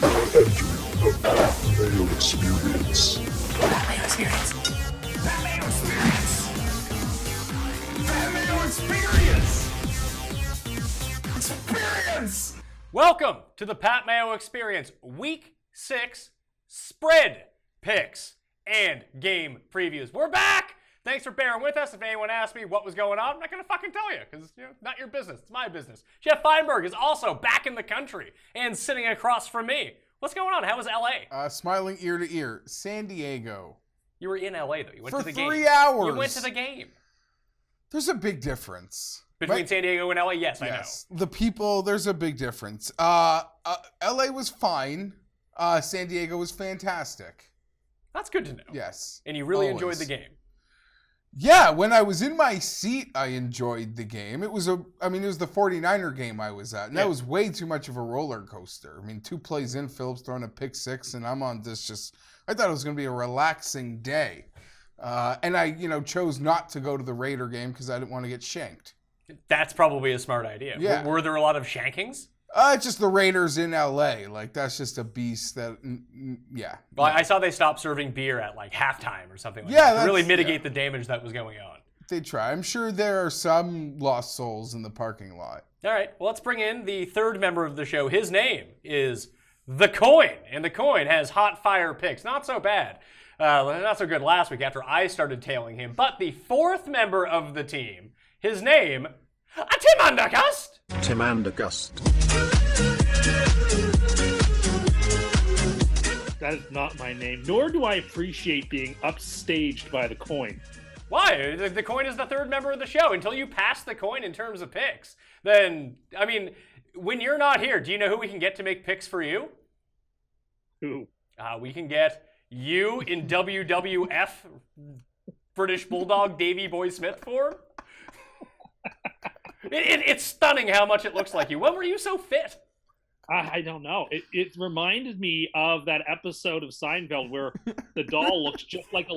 The Mayo Experience. Mayo Experience. Mayo Experience. Mayo Experience. Experience. Welcome to the Pat Mayo Experience, Week 6 Spread Picks and Game Previews. We're back! Thanks for bearing with us. If anyone asks me what was going on, I'm not going to fucking tell you, because not your business. It's my business. Geoff Fienberg is also back in the country and sitting across from me. What's going on? How was LA? Smiling ear to ear. San Diego. You were in LA, though. You went For to the game. 3 hours. You went to the game. There's a big difference. Between San Diego and LA? Yes, I know. The people, there's a big difference. LA was fine. San Diego was fantastic. That's good to know. Yes. And you really always. enjoyed the game. Yeah, when I was in my seat, I enjoyed the game. It was the 49er game I was at. And that was way too much of a roller coaster. I mean, 2 plays in, Phillips throwing a pick 6, and I'm on this I thought it was going to be a relaxing day. And I, chose not to go to the Raider game because I didn't want to get shanked. That's probably a smart idea. Yeah. Were there a lot of shankings? It's just the Raiders in LA. Like, that's just a beast that, yeah. Well, I saw they stopped serving beer at like halftime or something like that to really mitigate the damage that was going on. They try. I'm sure there are some lost souls in the parking lot. All right, well, let's bring in the third member of the show. His name is The Coin, and The Coin has hot fire picks. Not so bad. Not so good last week after I started tailing him. But the fourth member of the team, his name, Tim Undergust. Tim Undergust. That is not my name, nor do I appreciate being upstaged by the coin. Why? The Coin is the third member of the show. Until you pass the Coin in terms of picks, then, I mean, when you're not here, do you know who we can get to make picks for you? Who? We can get you in WWF British Bulldog Davey Boy Smith form. It's stunning how much it looks like you. When were you so fit? I don't know. It reminded me of that episode of Seinfeld where the doll looks just like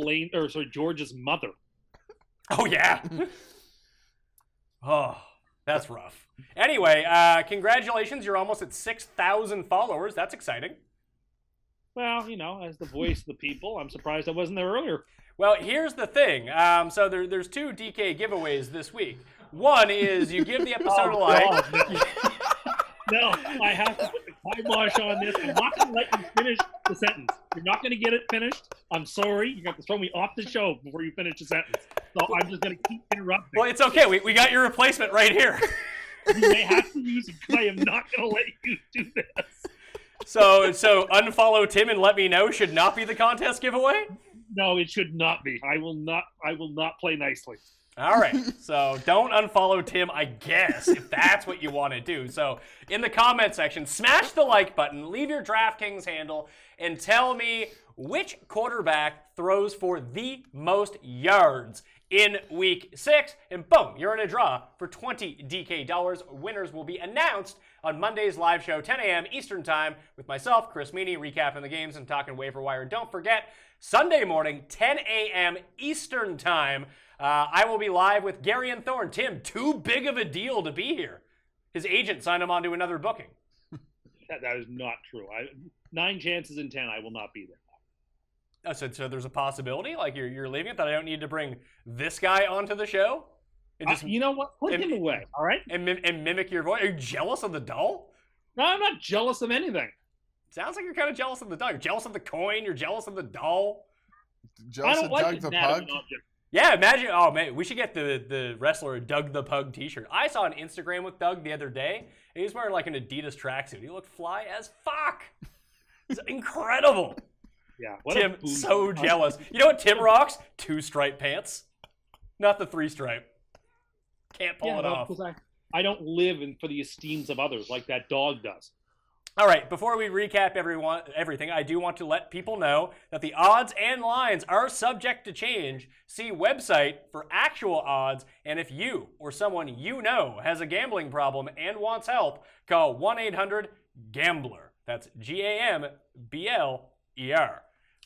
George's mother. Oh, yeah. Oh, that's rough. Anyway, congratulations. You're almost at 6,000 followers. That's exciting. Well, as the voice of the people, I'm surprised I wasn't there earlier. Well, here's the thing. So there's 2 DK giveaways this week. One is you give the episode a like. No, I have to put the kibosh on this. I'm not going to let you finish the sentence. You're not going to get it finished. I'm sorry. You're going to have to throw me off the show before you finish the sentence. So I'm just going to keep interrupting. Well, it's okay. We got your replacement right here. You may have to use it because I am not going to let you do this. So unfollow Tim and let me know should not be the contest giveaway? No, it should not be. I will not play nicely. All right, so don't unfollow Tim, I guess, if that's what you want to do. So in the comment section, smash the like button, leave your Draftkings handle, and tell me which quarterback throws for the most yards in Week 6. And boom, you're in a draw for $20 DK. Winners will be announced on Monday's live show, 10 a.m. Eastern Time, with myself, Chris Meany, recapping the games and talking waiver wire. Don't forget, Sunday morning, 10 a.m. Eastern Time, I will be live with Gary and Thorne. Tim, too big of a deal to be here. His agent signed him on to another booking. That is not true. 9 chances in 10, I will not be there. Oh, so there's a possibility? Like you're leaving it that I don't need to bring this guy onto the show? You know what? Put him away, all right? And mimic your voice? Are you jealous of the doll? No, I'm not jealous of anything. Sounds like you're kind of jealous of the doll. You're jealous of the coin. You're jealous of the doll. Jealous of Doug the Pug? Yeah, imagine. Oh, man, we should get the wrestler Doug the Pug t-shirt. I saw an Instagram with Doug the other day, and he was wearing like an Adidas tracksuit. He looked fly as fuck. It's incredible. Yeah, Tim, so jealous. You know what Tim rocks? 2-stripe pants. Not the 3-stripe. Can't pull it off. I don't live for the esteems of others like that dog does. All right, before we recap everything, I do want to let people know that the odds and lines are subject to change. See website for actual odds, and if you or someone you know has a gambling problem and wants help, call 1-800-GAMBLER. That's GAMBLER.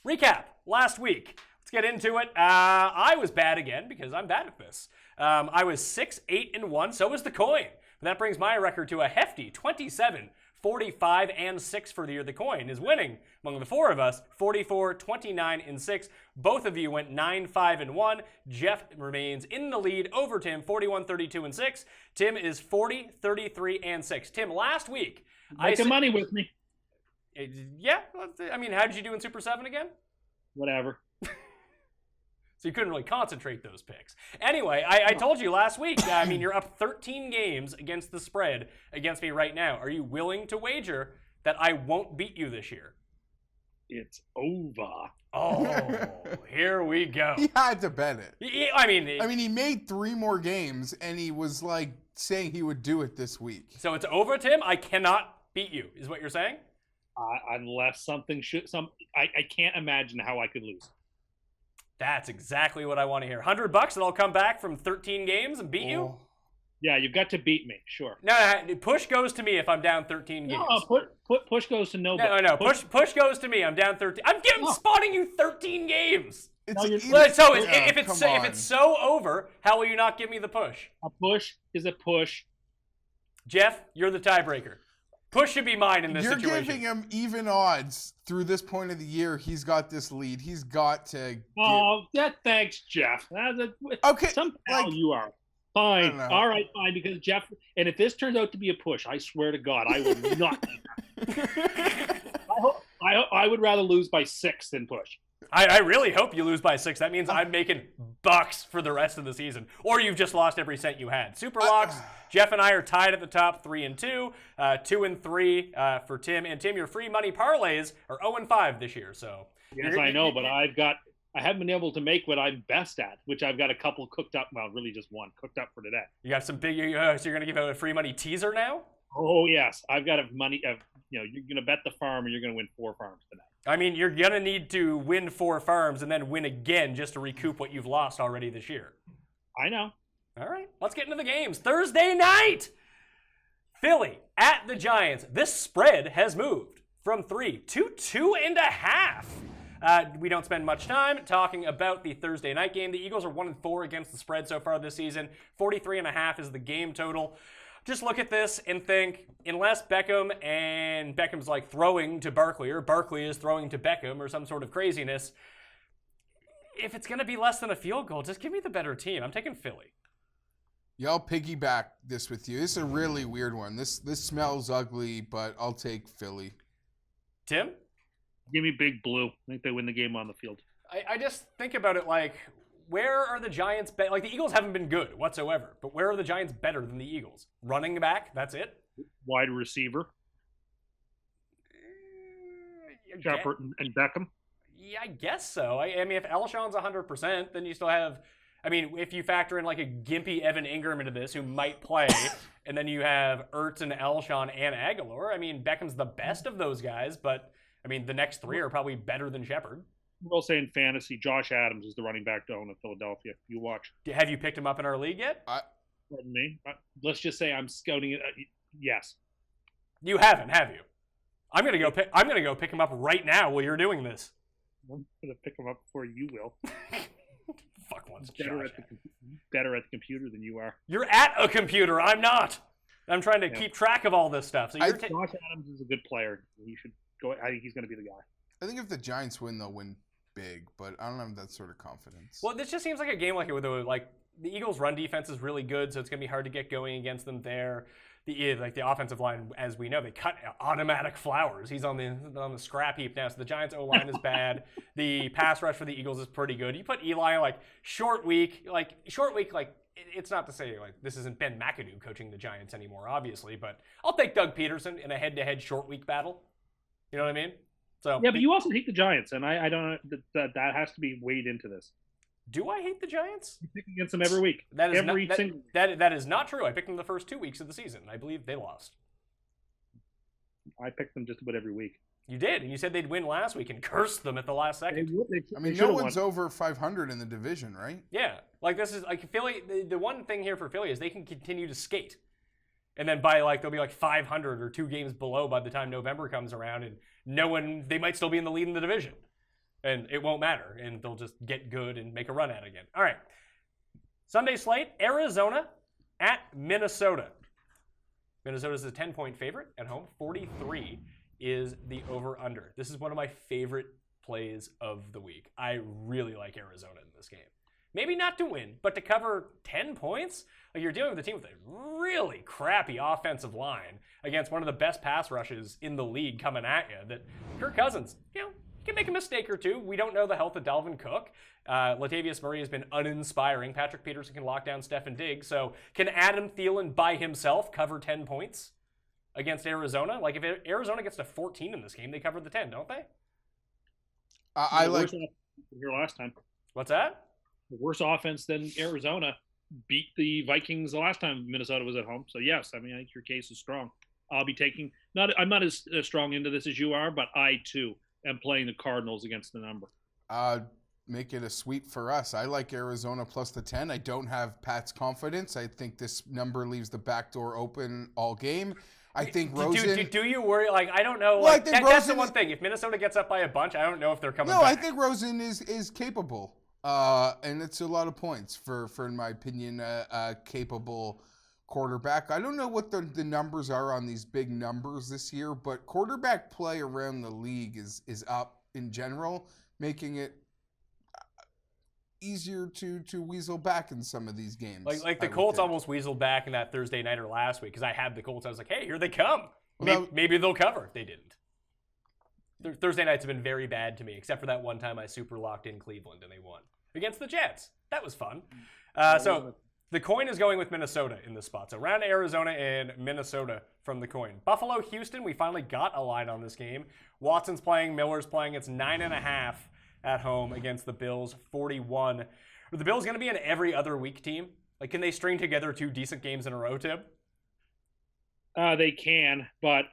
Recap, last week. Let's get into it. I was bad again because I'm bad at this. I was 6-8-1, so was the coin. But that brings my record to a hefty 27 45 and 6 for the year. The coin is winning among the four of us, 44, 29 and 6. Both of you went 9, 5 and 1. Geoff remains in the lead over Tim, 41, 32 and 6. Tim is 40, 33 and 6. Tim, last week Make money with me. Yeah, I mean, how did you do in Super 7 again? Whatever. So you couldn't really concentrate those picks. Anyway, I told you last week, I mean, you're up 13 games against the spread against me right now. Are you willing to wager that I won't beat you this year? It's over. Oh, here we go. He had to bet it. I mean, he made 3 more games, and he was like saying he would do it this week. So it's over, Tim? I cannot beat you, is what you're saying? Unless something I can't imagine how I could lose. That's exactly what I want to hear. $100 and I'll come back from 13 games and beat you? Yeah, you've got to beat me, sure. No, push goes to me if I'm down 13 games. No, push goes to nobody. No, push goes to me. I'm down 13. I'm spotting you 13 games. So if it's so over, how will you not give me the push? A push is a push. Geoff, you're the tiebreaker. Push should be mine in this situation. You're giving him even odds through this point of the year. He's got this lead. He's got to. Thanks, Geoff. Okay, somehow you are fine. All right, fine. Because Geoff, and if this turns out to be a push, I swear to God, I will not. I would rather lose by 6 than push. I really hope you lose by 6. That means I'm making bucks for the rest of the season. Or you've just lost every cent you had. Superlocks, Geoff and I are tied at the top, 3 and 2. 2 and 3 for Tim. And Tim, your free money parlays are 0 and 5 this year. So yes, I know, but I haven't been able to make what I'm best at, which I've got a couple cooked up. Well, really just one cooked up for today. You got some big. So you're going to give out a free money teaser now? Oh yes, I've got money. You're going to bet the farm, and you're going to win 4 farms today. I mean, you're going to need to win 4 farms and then win again just to recoup what you've lost already this year. I know. All right, let's get into the games. Thursday night, Philly at the Giants. This spread has moved from 3 to 2.5. We don't spend much time talking about the Thursday night game. The Eagles are 1 and 4 against the spread so far this season. 43.5 is the game total. Just look at this and think, unless Beckham's like throwing to Barkley, or Barkley is throwing to Beckham, or some sort of craziness, if it's going to be less than a field goal, just give me the better team. I'm taking Philly. Yeah, I'll piggyback this with you. This is a really weird one. This smells ugly, but I'll take Philly. Tim? Give me Big Blue. I think they win the game on the field. I just think about it like, where are the Giants like, the Eagles haven't been good whatsoever, but where are the Giants better than the Eagles? Running back, that's it? Wide receiver. Shepard and Beckham. Yeah, I guess so. I mean, if Alshon's 100%, then you still have, I mean, if you factor in like a gimpy Evan Ingram into this, who might play, and then you have Ertz and Alshon and Aguilar, I mean, Beckham's the best of those guys, but, I mean, the next 3 are probably better than Shepard. We'll say in fantasy, Josh Adams is the running back down in Philadelphia. You watch. Have you picked him up in our league yet? Pardon me. Let's just say I'm scouting it. Yes. You haven't, have you? I'm gonna go pick him up right now while you're doing this. I'm gonna pick him up before you will. Fuck one's better at the computer than you are. You're at a computer. I'm not. I'm trying to keep track of all this stuff. So Josh Adams is a good player. He should go. I think he's going to be the guy. I think if the Giants win, they'll win big, but I don't have that sort of confidence. Well, this just seems like a game like the Eagles' run defense is really good, so it's going to be hard to get going against them there. The offensive line, as we know, they cut automatic Flowers. He's on the scrap heap now, so the Giants' O-line is bad. The pass rush for the Eagles is pretty good. You put Eli, short week, it's not to say, this isn't Ben McAdoo coaching the Giants anymore, obviously, but I'll take Doug Peterson in a head-to-head short week battle. You know what I mean? So yeah, but you also hate the Giants, and I don't know that has to be weighed into this. Do I hate the Giants? You pick against them every week. That is not true. I picked them the first 2 weeks of the season. I believe they lost. I picked them just about every week. You did, and you said they'd win last week and cursed them at the last second. No one's over 500 in the division, right? Yeah, this is Philly. The one thing here for Philly is they can continue to skate, and then they'll be 500 or 2 games below by the time November comes around, and they might still be in the lead in the division. And it won't matter, and they'll just get good and make a run at it again. All right. Sunday slate, Arizona at Minnesota. Minnesota's a 10-point favorite at home. 43 is the over-under. This is one of my favorite plays of the week. I really like Arizona in this game. Maybe not to win, but to cover 10 points? Like, you're dealing with a team with a really crappy offensive line against one of the best pass rushes in the league coming at you. That Kirk Cousins, you know, can make a mistake or two. We don't know the health of Dalvin Cook. Latavius Murray has been uninspiring. Patrick Peterson can lock down Stefan Diggs. So can Adam Thielen by himself cover 10 points against Arizona? Like, if Arizona gets to 14 in this game, they cover the 10, don't they? I like here last time. What's that? The worse offense than Arizona beat the Vikings the last time Minnesota was at home. So yes, I mean, I think your case is strong. I'll be taking I'm not as strong into this as you are, but I too am playing the Cardinals against the number. Make it a sweep for us. I like Arizona plus the 10. I don't have Pat's confidence. I think this number leaves the back door open all game. I think Rosen... Do you worry? Like, I don't know. Well, Like, I think that's the Rosen one thing. If Minnesota gets up by a bunch, I don't know if they're coming No, back. I think Rosen is capable. And it's a lot of points for in my opinion, a capable quarterback. I don't know what the numbers are on these big numbers this year, but quarterback play around the league is up in general, making it easier to weasel back in some of these games. Like the Colts almost weaseled back in that Thursday nighter last week because I had the Colts. I was like, hey, here they come. Maybe they'll cover. They didn't. Thursday nights have been very bad to me, except for that one time I super locked in Cleveland and they won against the Jets. That was fun. So the coin is going with Minnesota in this spot. So round Arizona and Minnesota from the coin. Buffalo, Houston, we finally got a line on this game. Watson's playing, Miller's playing. It's 9.5 at home against the Bills, 41. Are the Bills going to be an every other week team? Like, can they string together 2 decent games in a row, Tim? They can, but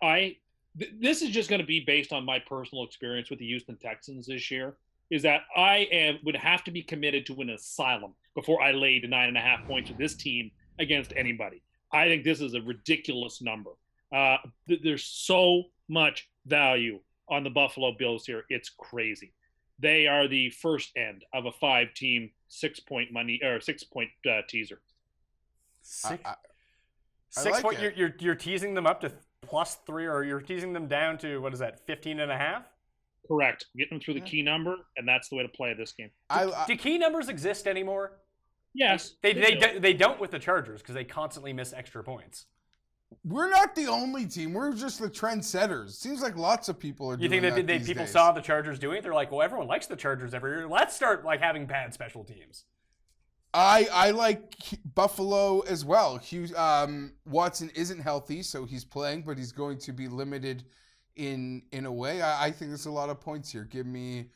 this is just going to be based on my personal experience with the Houston Texans this year, is that would have to be committed to an asylum before I laid 9.5 points with this team against anybody. I think this is a ridiculous number. There's so much value on the Buffalo Bills here. It's crazy. They are the first end of a 5-team 6-point teaser. 6 like point. it. You're teasing them up to +3, or you're teasing them down to, what is that, 15.5? Correct. Get them through the key number, and that's the way to play this game. Do key numbers exist anymore? Yes. They don't with the Chargers because they constantly miss extra points. We're not the only team. We're just the trendsetters. Seems like lots of people are doing that. You think people saw the Chargers doing it? They're like, well, everyone likes the Chargers every year. Let's start like having bad special teams. I like Buffalo as well. Watson isn't healthy, so he's playing, but he's going to be limited in a way. I think there's a lot of points here. Give me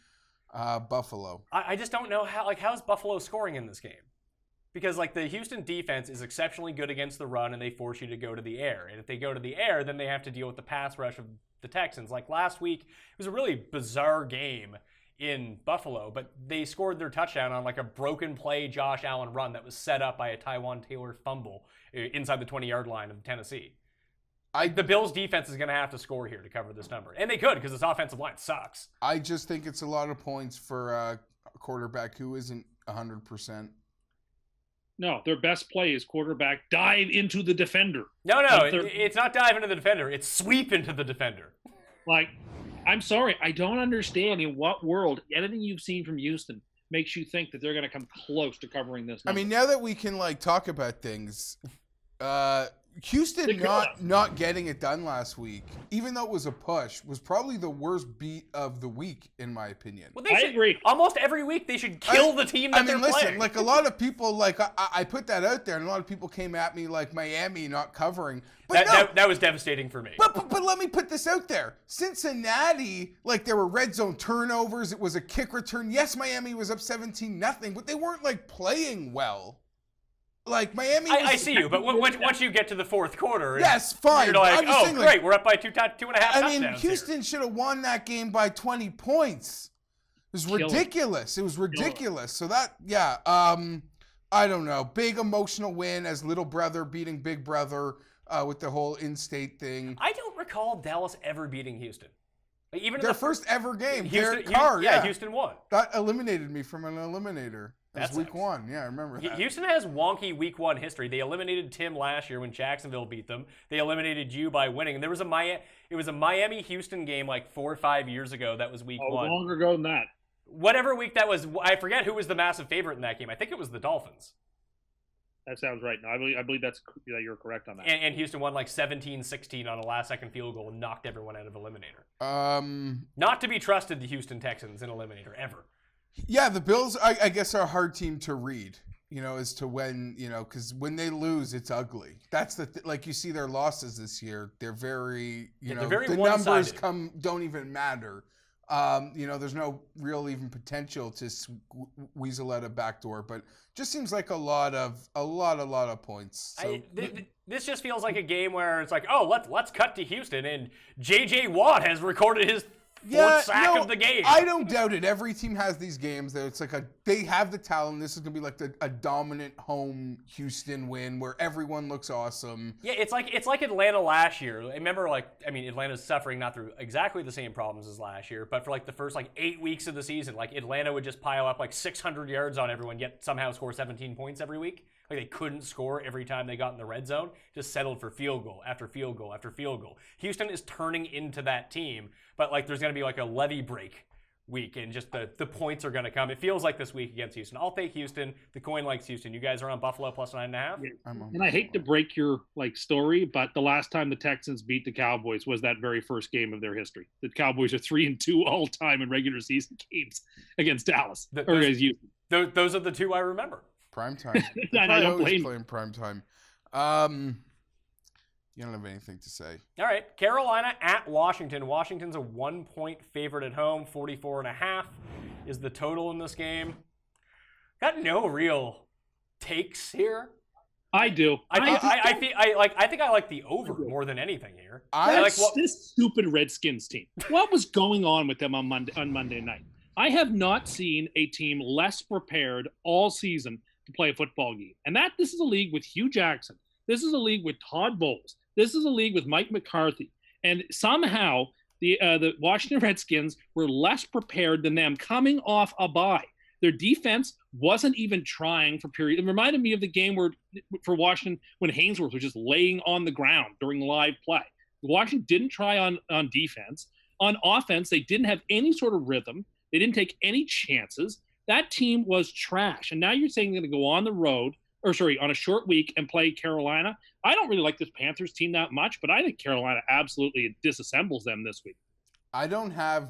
Buffalo. I just don't know how's Buffalo scoring in this game? Because like the Houston defense is exceptionally good against the run, and they force you to go to the air. And if they go to the air, then they have to deal with the pass rush of the Texans. Like last week, it was a really bizarre game in Buffalo, but they scored their touchdown on like a broken play Josh Allen run that was set up by a Tywan Taylor fumble inside the 20-yard line of Tennessee. The Bills' defense is going to have to score here to cover this number. And they could, because this offensive line sucks. I just think it's a lot of points for a quarterback who isn't 100%. No, their best play is quarterback dive into the defender. No, it's not dive into the defender. It's sweep into the defender. Like, I'm sorry, I don't understand in what world anything you've seen from Houston makes you think that they're going to come close to covering this number. I mean, now that we can like talk about things, Houston not getting it done last week, even though it was a push, was probably the worst beat of the week, in my opinion. Well, I agree. Almost every week they should kill the team that they're playing. Like a lot of people, like I put that out there, and a lot of people came at me like Miami not covering. But that was devastating for me. But let me put this out there. Cincinnati, like there were red zone turnovers. It was a kick return. Yes, Miami was up 17-0, but they weren't like playing well. Like Miami, I see you, but once you get to the fourth quarter, yes, fine. You're like, oh, great, we're up by 2.5 touchdowns. I mean, Houston should have won that game by 20 points. It was ridiculous. It was ridiculous. So that, yeah, I don't know. Big emotional win as little brother beating big brother with the whole in-state thing. I don't recall Dallas ever beating Houston. Like, even their first ever game. Houston, Derek Carr, Houston won. That eliminated me from an eliminator. That's week 1. Yeah, I remember that. Houston has wonky week 1 history. They eliminated Tim last year when Jacksonville beat them. They eliminated you by winning. And there was a Miami-Houston game like 4 or 5 years ago that was week 1. Longer ago than that. Whatever week that was, I forget who was the massive favorite in that game. I think it was the Dolphins. That sounds right. No, I believe you're correct on that. And Houston won like 17-16 on a last-second field goal and knocked everyone out of Eliminator. Not to be trusted, the Houston Texans in Eliminator, ever. Yeah, the Bills, I guess, are a hard team to read, as to when, because when they lose, it's ugly. That's like you see their losses this year. They're very, they're very the one-sided. numbers don't even matter. There's no real even potential to weasel out a backdoor, but just seems like a lot of points. So, this just feels like a game where it's like, oh, let's cut to Houston, and J.J. Watt has recorded his fourth sack of the game. I don't doubt it. Every team has these games that it's like they have the talent. This is gonna be like a dominant home Houston win where everyone looks awesome. Yeah, it's like Atlanta last year. I remember, Atlanta's suffering not through exactly the same problems as last year, but for the first 8 weeks of the season, Atlanta would just pile up 600 yards on everyone, yet somehow score 17 points every week. They couldn't score every time they got in the red zone, just settled for field goal after field goal after field goal. Houston is turning into that team, but there's going to be a levee break week, and just the points are going to come. It feels like this week against Houston. I'll take Houston. The coin likes Houston. You guys are on Buffalo plus 9.5? Yeah. And I hate to break your story, but the last time the Texans beat the Cowboys was that very first game of their history. The Cowboys are 3-2 all time in regular season games against Dallas. Against Houston. Those are the two I remember. Prime time. I don't blame playing prime time. You don't have anything to say. All right, Carolina at Washington. Washington's a 1-point favorite at home. 44.5 is the total in this game. Got no real takes here. I do. I think I like the over more than anything here. This stupid Redskins team. What was going on with them on Monday night? I have not seen a team less prepared all season to play a football game. And this is a league with Hugh Jackson. This is a league with Todd Bowles. This is a league with Mike McCarthy. And somehow the Washington Redskins were less prepared than them coming off a bye. Their defense wasn't even trying for period. It reminded me of the game for Washington when Hainsworth was just laying on the ground during the live play. Washington didn't try on defense. On offense, they didn't have any sort of rhythm. They didn't take any chances. That team was trash. And now you're saying they're going to go on the road, on a short week and play Carolina. I don't really like this Panthers team that much, but I think Carolina absolutely disassembles them this week. I don't have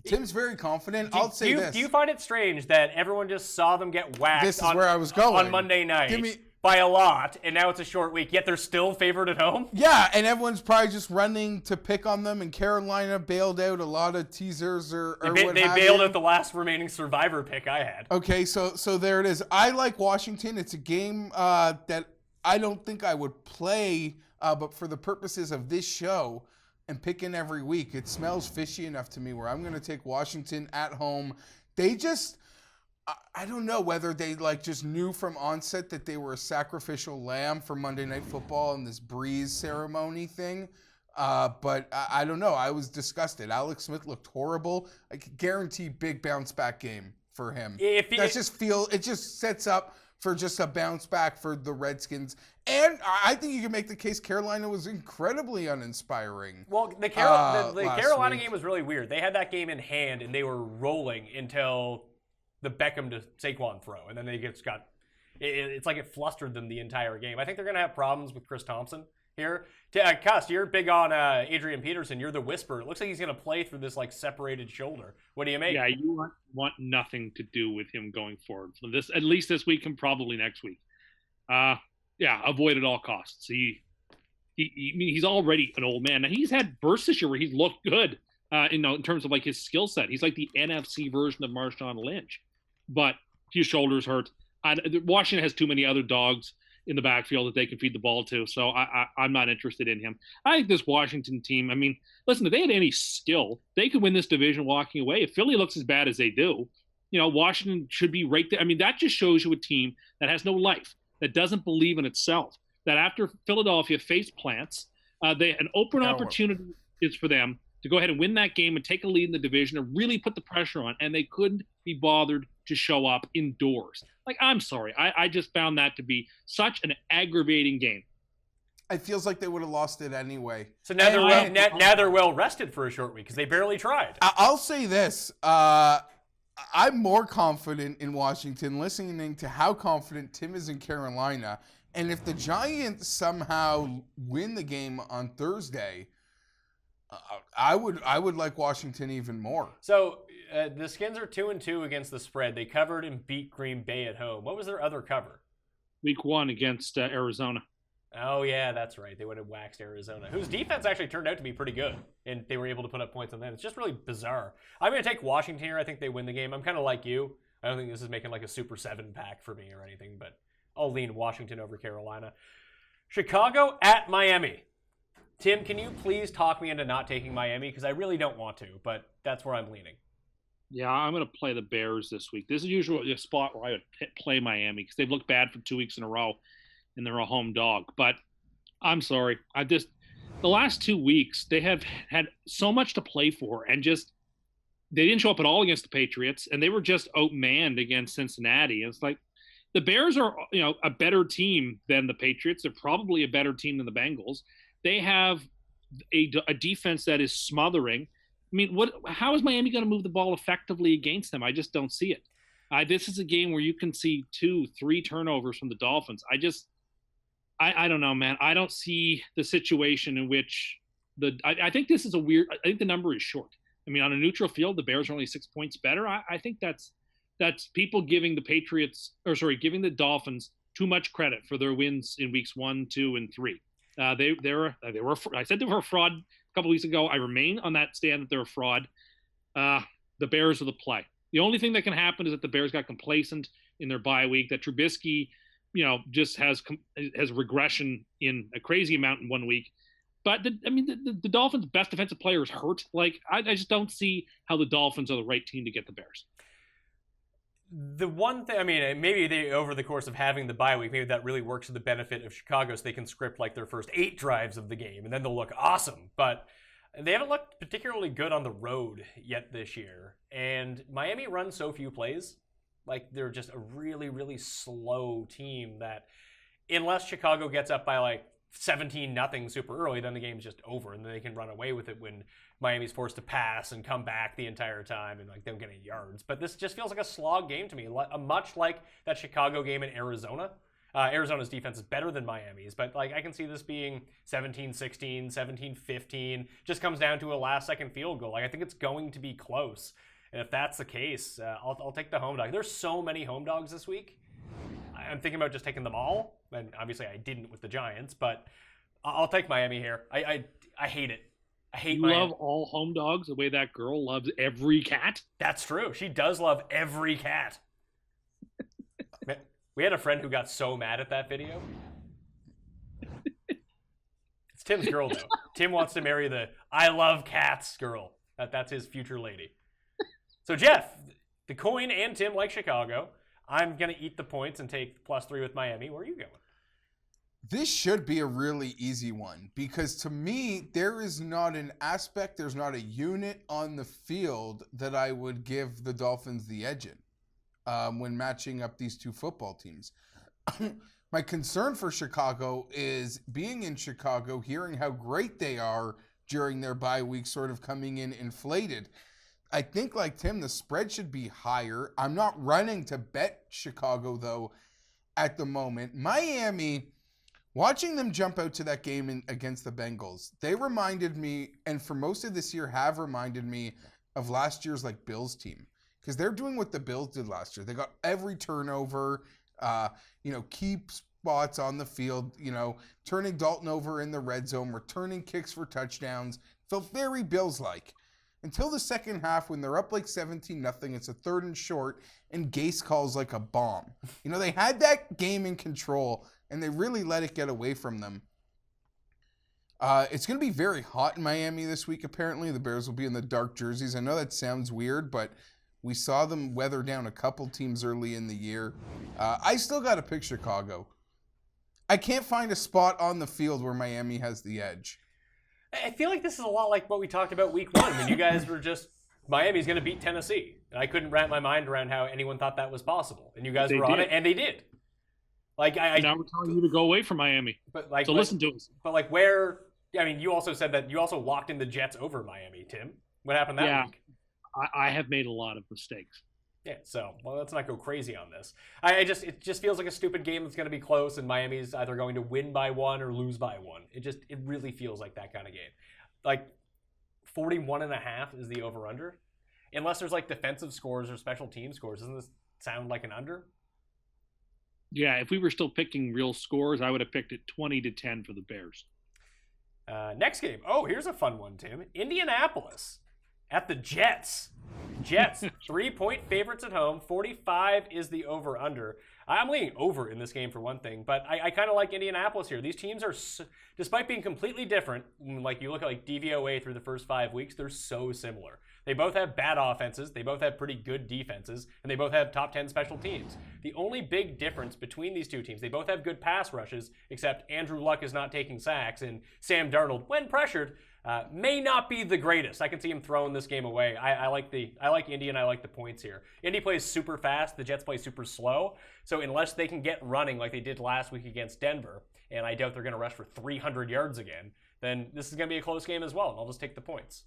Tim's very confident. I'll say this. Do you find it strange that everyone just saw them get whacked This is where I was going. on Monday night by a lot, and now it's a short week, yet they're still favored at home? Yeah, and everyone's probably just running to pick on them, and Carolina bailed out a lot of teasers or what have you. They bailed out the last remaining Survivor pick I had. Okay, so there it is. I like Washington. It's a game that I don't think I would play, but for the purposes of this show and picking every week, it smells fishy enough to me where I'm going to take Washington at home. They just... I don't know whether they just knew from onset that they were a sacrificial lamb for Monday Night Football and this Breeze ceremony thing. But I don't know. I was disgusted. Alex Smith looked horrible. I could guarantee big bounce back game for him. It just sets up for just a bounce back for the Redskins. And I think you can make the case Carolina was incredibly uninspiring. Well, the Carolina game was really weird. They had that game in hand and they were rolling until the Beckham to Saquon throw, and then they just got it's like it flustered them the entire game. I think they're going to have problems with Chris Thompson here. Cust, you're big on Adrian Peterson. You're the whisperer. It looks like he's going to play through this separated shoulder. What do you make? Yeah, you want nothing to do with him going forward. So this, at least this week and probably next week. Avoid at all costs. He's already an old man. Now, he's had bursts this year where he's looked good. In terms of his skill set, he's like the NFC version of Marshawn Lynch, but his shoulders hurt. Washington has too many other dogs in the backfield that they can feed the ball to, so I'm not interested in him. I think this Washington team, listen, if they had any skill, they could win this division walking away. If Philly looks as bad as they do, Washington should be right there. That just shows you a team that has no life, that doesn't believe in itself, that after Philadelphia face plants, an open opportunity is for them to go ahead and win that game and take a lead in the division and really put the pressure on, and they couldn't be bothered to show up indoors. Like, I'm sorry. I just found that to be such an aggravating game. It feels like they would have lost it anyway. So now they're well rested for a short week because they barely tried. I'll say this. I'm more confident in Washington listening to how confident Tim is in Carolina. And if the Giants somehow win the game on Thursday, I would like Washington even more. So the Skins are 2-2 against the spread. They covered and beat Green Bay at home. What was their other cover? Week 1 against Arizona. Oh, yeah, that's right. They would have waxed Arizona, whose defense actually turned out to be pretty good, and they were able to put up points on them. It's just really bizarre. I'm going to take Washington here. I think they win the game. I'm kind of like you. I don't think this is making like a Super 7 pack for me or anything, but I'll lean Washington over Carolina. Chicago at Miami. Tim, can you please talk me into not taking Miami? Because I really don't want to, but that's where I'm leaning. Yeah, I'm going to play the Bears this week. This is usually a spot where I would play Miami because they've looked bad for 2 weeks in a row, and they're a home dog. But I'm sorry. The last 2 weeks, they have had so much to play for, and just they didn't show up at all against the Patriots, and they were just outmanned against Cincinnati. And it's like the Bears are, a better team than the Patriots. They're probably a better team than the Bengals. They have a defense that is smothering. I mean, how is Miami going to move the ball effectively against them? I just don't see it. This is a game where you can see 2-3 turnovers from the Dolphins. I don't know, man. I don't see the situation in which I think this is I think the number is short. I mean, on a neutral field, the Bears are only 6 points better. I think that's people giving giving the Dolphins too much credit for their wins in weeks 1, 2, and 3. They were. I said they were a fraud a couple weeks ago. I remain on that stand that they're a fraud. The Bears are the play. The only thing that can happen is that the Bears got complacent in their bye week. That Trubisky, just has regression in a crazy amount in 1 week. But the Dolphins' best defensive player is hurt. Like I just don't see how the Dolphins are the right team to get the Bears. The one thing, maybe they, over the course of having the bye week, maybe that really works to the benefit of Chicago so they can script like their first 8 drives of the game and then they'll look awesome. But they haven't looked particularly good on the road yet this year. And Miami runs so few plays. Like they're just a really, really slow team that unless Chicago gets up by like 17-0 super early, then the game's just over and then they can run away with it when Miami's forced to pass and come back the entire time and like they don't get any yards. But this just feels like a slog game to me, much like that Chicago game in Arizona. Arizona's defense is better than Miami's, but like I can see this being 17-16, 17-15. Just comes down to a last-second field goal. Like I think it's going to be close, and if that's the case, I'll take the home dog. There's so many home dogs this week. I'm thinking about just taking them all, and obviously I didn't with the Giants, but I'll take Miami here. I hate it. I hate Miami. You love all home dogs the way that girl loves every cat? That's true. She does love every cat. We had a friend who got so mad at that video. It's Tim's girl, though. Tim wants to marry the I love cats girl. That's his future lady. So, Geoff, the coin and Tim like Chicago. I'm going to eat the points and take +3 with Miami. Where are you going? This should be a really easy one because to me, there is not an aspect, there's not a unit on the field that I would give the Dolphins the edge in when matching up these two football teams. My concern for Chicago is being in Chicago, hearing how great they are during their bye week, sort of coming in inflated. I think, like Tim, the spread should be higher. I'm not running to bet Chicago, though, at the moment. Miami, watching them jump out to that game against the Bengals, they reminded me, and for most of this year have reminded me, of last year's like Bills team. Because they're doing what the Bills did last year. They got every turnover, keep spots on the field, turning Dalton over in the red zone, returning kicks for touchdowns. Felt very Bills-like. Until the second half when they're up like 17-0, it's a 3rd and short, and Gase calls like a bomb. They had that game in control, and they really let it get away from them. It's going to be very hot in Miami this week, apparently. The Bears will be in the dark jerseys. I know that sounds weird, but we saw them weather down a couple teams early in the year. I still got to pick Chicago. I can't find a spot on the field where Miami has the edge. I feel like this is a lot like what we talked about week 1 when you guys were just Miami's going to beat Tennessee. And I couldn't wrap my mind around how anyone thought that was possible. And you guys were on it, and they did. Like now we're telling you to go away from Miami. But like, so listen to us. But like, where? I mean, you also said that you also locked in the Jets over Miami, Tim. What happened that week? I have made a lot of mistakes. Yeah, so let's not go crazy on this. It just feels like a stupid game that's going to be close, and Miami's either going to win by 1 or lose by 1. It really feels like that kind of game. Like 41.5 is the over/under, unless there's like defensive scores or special team scores. Doesn't this sound like an under? Yeah, if we were still picking real scores, I would have picked it 20-10 for the Bears. Next game. Oh, here's a fun one, Tim. Indianapolis at the Jets. Jets, 3-point favorites at home. 45 is the over/under. I'm leaning over in this game for one thing, but I kind of like Indianapolis here. These teams are, despite being completely different, like you look at like DVOA through the first 5 weeks, they're so similar. They both have bad offenses, they both have pretty good defenses, and they both have top 10 special teams. The only big difference between these two teams, they both have good pass rushes, except Andrew Luck is not taking sacks, and Sam Darnold, when pressured, may not be the greatest. I can see him throwing this game away. I like Indy, and I like the points here. Indy plays super fast. The Jets play super slow. So unless they can get running like they did last week against Denver, and I doubt they're going to rush for 300 yards again, then this is going to be a close game as well, and I'll just take the points.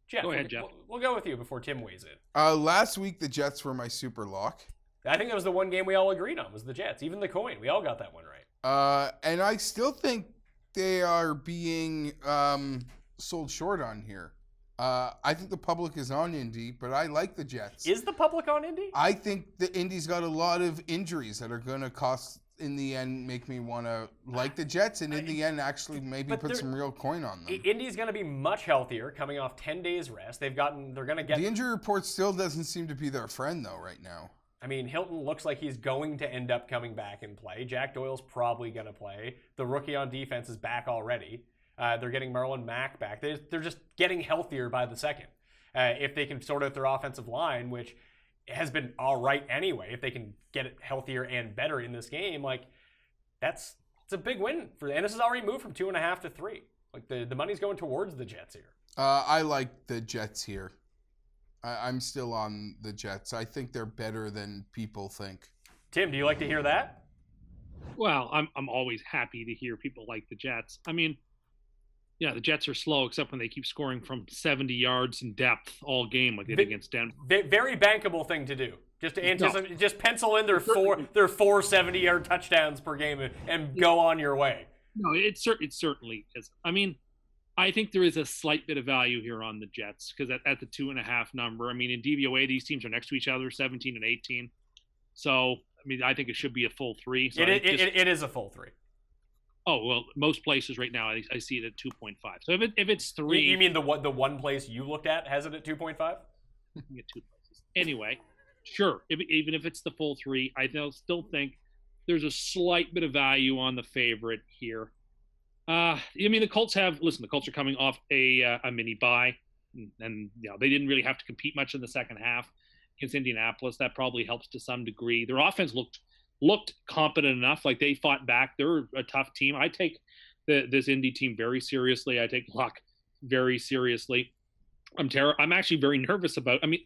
Jeff, go ahead, Jeff. We'll go with you before Tim weighs in. Last week, the Jets were my super lock. I think that was the one game we all agreed on, was the Jets. Even the coin. We all got that one right. And I still think they are being sold short on here. I think the public is on Indy, but I like the Jets. Is the public on Indy? I think the Indy's got a lot of injuries that are going to cost, in the end, make me want to like the Jets, and in the end, actually maybe put some real coin on them. Indy's going to be much healthier, coming off 10 days rest. They're going to get... The injury report still doesn't seem to be their friend, though, right now. I mean, Hilton looks like he's going to end up coming back and play. Jack Doyle's probably going to play. The rookie on defense is back already. They're getting Marlon Mack back. They're just getting healthier by the second. If they can sort out their offensive line, which has been all right anyway, if they can get it healthier and better in this game, like it's a big win for them. And this has already moved from 2.5 to 3. Like the money's going towards the Jets here. I like the Jets here. I'm still on the Jets. I think they're better than people think. Tim, do you like to hear that? Well, I'm always happy to hear people like the Jets. I mean, yeah, the Jets are slow, except when they keep scoring from 70 yards in depth all game, like they did against Denver. Very bankable thing to do. Just to anticipate, just pencil in their four 70-yard touchdowns per game and go on your way. No, it certainly is. I mean, I think there is a slight bit of value here on the Jets because at the 2.5 number, I mean, in DVOA, these teams are next to each other, 17 and 18. So, I mean, I think it should be a full 3. So it is a full 3. Oh, well, most places right now, I see it at 2.5. So if it's 3... You mean the one place you looked at has it at 2.5? You get 2 places. Anyway, sure. Even if it's the full 3, I still think there's a slight bit of value on the favorite here. I mean, the Colts are coming off a mini bye, and they didn't really have to compete much in the second half against Indianapolis. That probably helps to some degree. Their offense looked competent enough. Like they fought back. They're a tough team. I take this Indy team very seriously. I take Luck very seriously. I'm actually very nervous about. I mean,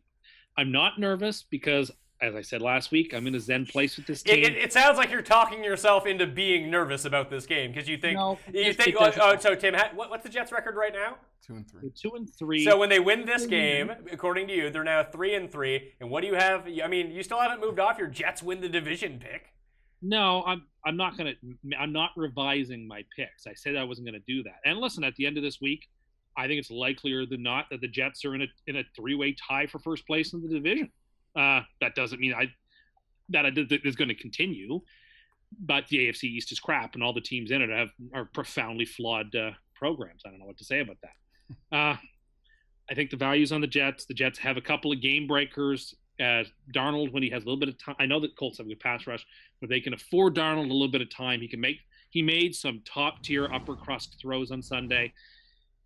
I'm not nervous because, as I said last week, I'm in a zen place with this team. It sounds like you're talking yourself into being nervous about this game because you think. So Tim, what's the Jets' record right now? 2-3. 2-3. So when they win this game, according to you, they're now 3-3. And what do you have? I mean, you still haven't moved off your Jets win the division pick. No, I'm not revising my picks. I said I wasn't gonna do that. And listen, at the end of this week, I think it's likelier than not that the Jets are in a 3-way tie for first place in the division. That doesn't mean that is going to continue, but the AFC East is crap, and all the teams in it are profoundly flawed programs. I don't know what to say about that. I think the value's on the Jets. The Jets have a couple of game breakers. Darnold, when he has a little bit of time, I know that Colts have a good pass rush, but they can afford Darnold a little bit of time. He made some top tier upper crust throws on Sunday.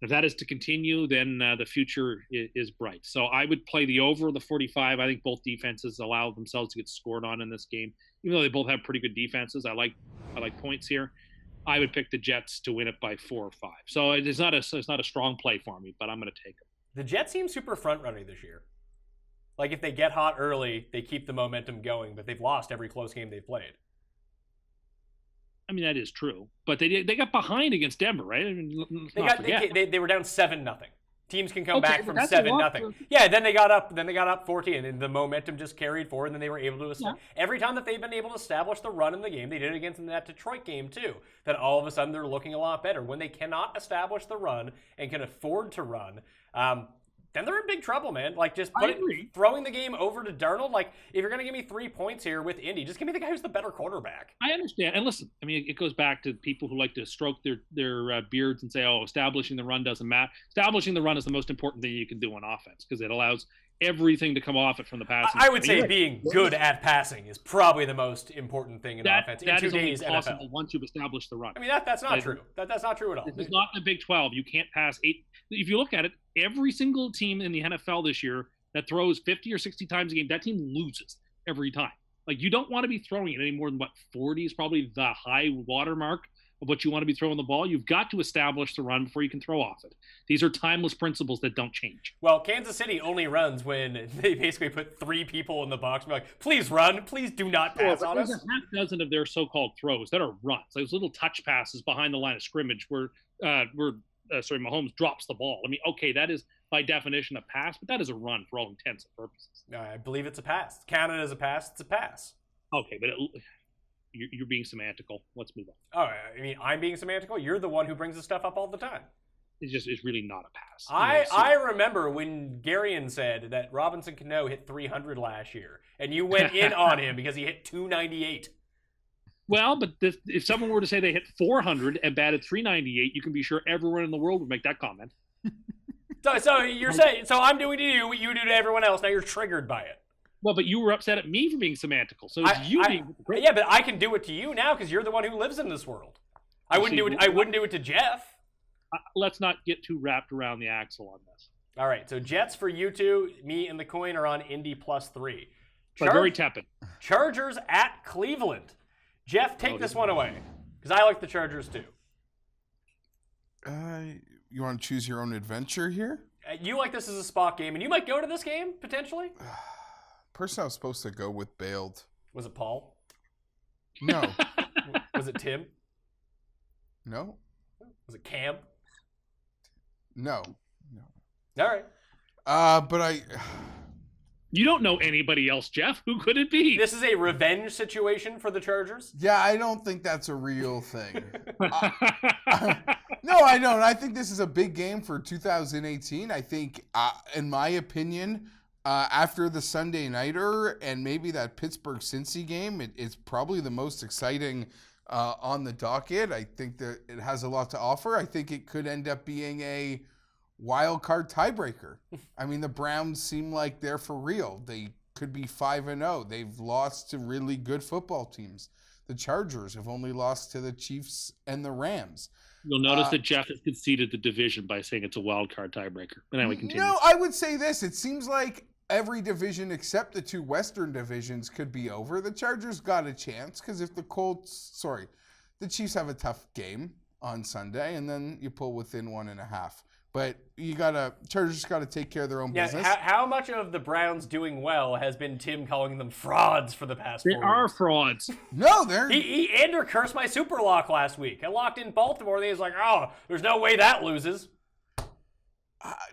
If that is to continue, then the future is bright. So I would play the over the 45. I think both defenses allow themselves to get scored on in this game, even though they both have pretty good defenses. I like points here. I would pick the Jets to win it by 4 or 5. So it's not a strong play for me, but I'm going to take them. The Jets seem super front running this year. Like if they get hot early, they keep the momentum going, but they've lost every close game they've played. I mean, that is true, but they got behind against Denver, right? I mean, They were down 7-0. Teams can come back but from that's a 7-0. Yeah, then they got up 14, and the momentum just carried forward, and then they were able to every time that they've been able to establish the run in the game, they did it against that Detroit game too. Then all of a sudden they're looking a lot better. When they cannot establish the run and can afford to run, then they're in big trouble, man. Like, just throwing the game over to Darnold. Like, if you're going to give me 3 points here with Indy, just give me the guy who's the better quarterback. I understand. And listen, I mean, it goes back to people who like to stroke their beards and say, oh, establishing the run doesn't matter. Establishing the run is the most important thing you can do on offense because it allows everything to come off it from the passing. I would say being good at passing is probably the most important thing in offense in today's NFL. Once you've established the run. I mean, that's not true. That's not true at all. It's not the Big 12. You can't pass 8. If you look at it, every single team in the NFL this year that throws 50 or 60 times a game, that team loses every time. Like, you don't want to be throwing it any more than, 40 is probably the high watermark of what you want to be throwing the ball. You've got to establish the run before you can throw off it. These are timeless principles that don't change. Well, Kansas City only runs when they basically put 3 people in the box and be like, please run, please do not pass on us. There's a half dozen of their so-called throws that are runs. Those little touch passes behind the line of scrimmage where Mahomes drops the ball. I mean, okay, that is by definition a pass, but that is a run for all intents and purposes. I believe it's a pass. Counted as a pass, it's a pass. Okay, but you're being semantical. Let's move on. Oh, I mean, I'm being semantical? You're the one who brings this stuff up all the time. It's really not a pass. I remember when Garion said that Robinson Cano hit 300 last year, and you went in on him because he hit 298. Well, but if someone were to say they hit 400 and batted 398, you can be sure everyone in the world would make that comment. So you're saying, so I'm doing to you what you do to everyone else. Now you're triggered by it. Well, but you were upset at me for being semantical. So it's you being hypocritical. Yeah, but I can do it to you now because you're the one who lives in this world. I wouldn't do it to Geoff. Let's not get too wrapped around the axle on this. All right, so Jets for you two. Me and the coin are on Indy +3. But very tepid. Chargers at Cleveland. Geoff, take this one away because I like the Chargers too. You want to choose your own adventure here? You like this as a spot game, and you might go to this game potentially. Person I was supposed to go with bailed. Was it Paul? No. Was it Tim? No. Was it Cam? No. All right. But You don't know anybody else, Geoff. Who could it be? This is a revenge situation for the Chargers? Yeah, I don't think that's a real thing. No, I don't. I think this is a big game for 2018. I think, in my opinion, after the Sunday Nighter and maybe that Pittsburgh-Cincy game, it's probably the most exciting on the docket. I think that it has a lot to offer. I think it could end up being a wild card tiebreaker. I mean, the Browns seem like they're for real. They could be 5-0. They've lost to really good football teams. The Chargers have only lost to the Chiefs and the Rams. You'll notice that Geoff has conceded the division by saying it's a wild card tiebreaker. But anyway, continue. No, I would say this. It seems like every division except the 2 Western divisions could be over. The Chargers got a chance because if the Chiefs have a tough game on Sunday, and then you pull within 1.5. But Chargers got to take care of their own business. How much of the Browns doing well has been Tim calling them frauds for the past 4 They are weeks? frauds. No, they're... Andrew cursed my SUPERLOCK last week. I locked in Baltimore, and he was like, oh, there's no way that loses.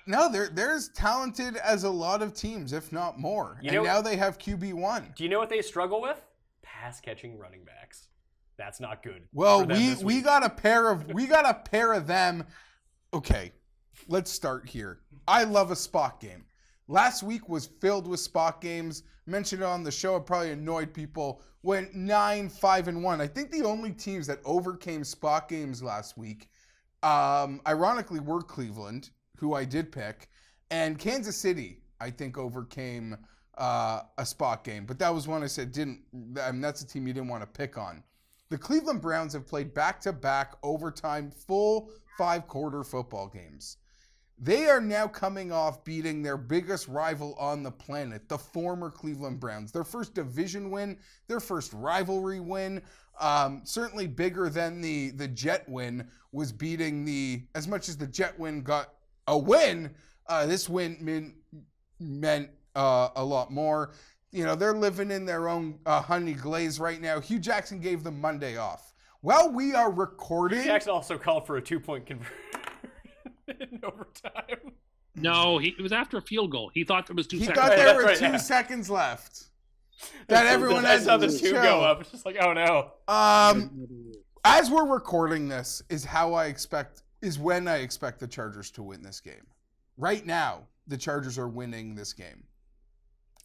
No, they're as talented as a lot of teams, if not more. Now they have QB1. Do you know what they struggle with? Pass-catching running backs. That's not good. Well, we got a pair of them. Okay. Let's start here. I love a spot game. Last week was filled with spot games. Mentioned it on the show. It probably annoyed people. Went 9-5-1. I think the only teams that overcame spot games last week, ironically, were Cleveland, who I did pick, and Kansas City, I think, overcame a spot game. But that was one I said that's a team you didn't want to pick on. The Cleveland Browns have played back-to-back overtime full 5-quarter football games. They are now coming off beating their biggest rival on the planet, the former Cleveland Browns. Their first division win, their first rivalry win, certainly bigger than the Jet win, was beating as much as the Jet win got a win, this win meant a lot more. You know, they're living in their own honey glaze right now. Hugh Jackson gave them Monday off. Well, we are recording. Hugh Jackson also called for a 2-point conversion in overtime. No, it was after a field goal. He thought there was 2 He seconds. thought there were That's 2 right, yeah. seconds left. That everyone That's has how the to 2 show. go up. It's just like, oh no. As we're recording this is when I expect the Chargers to win this game. Right now, the Chargers are winning this game.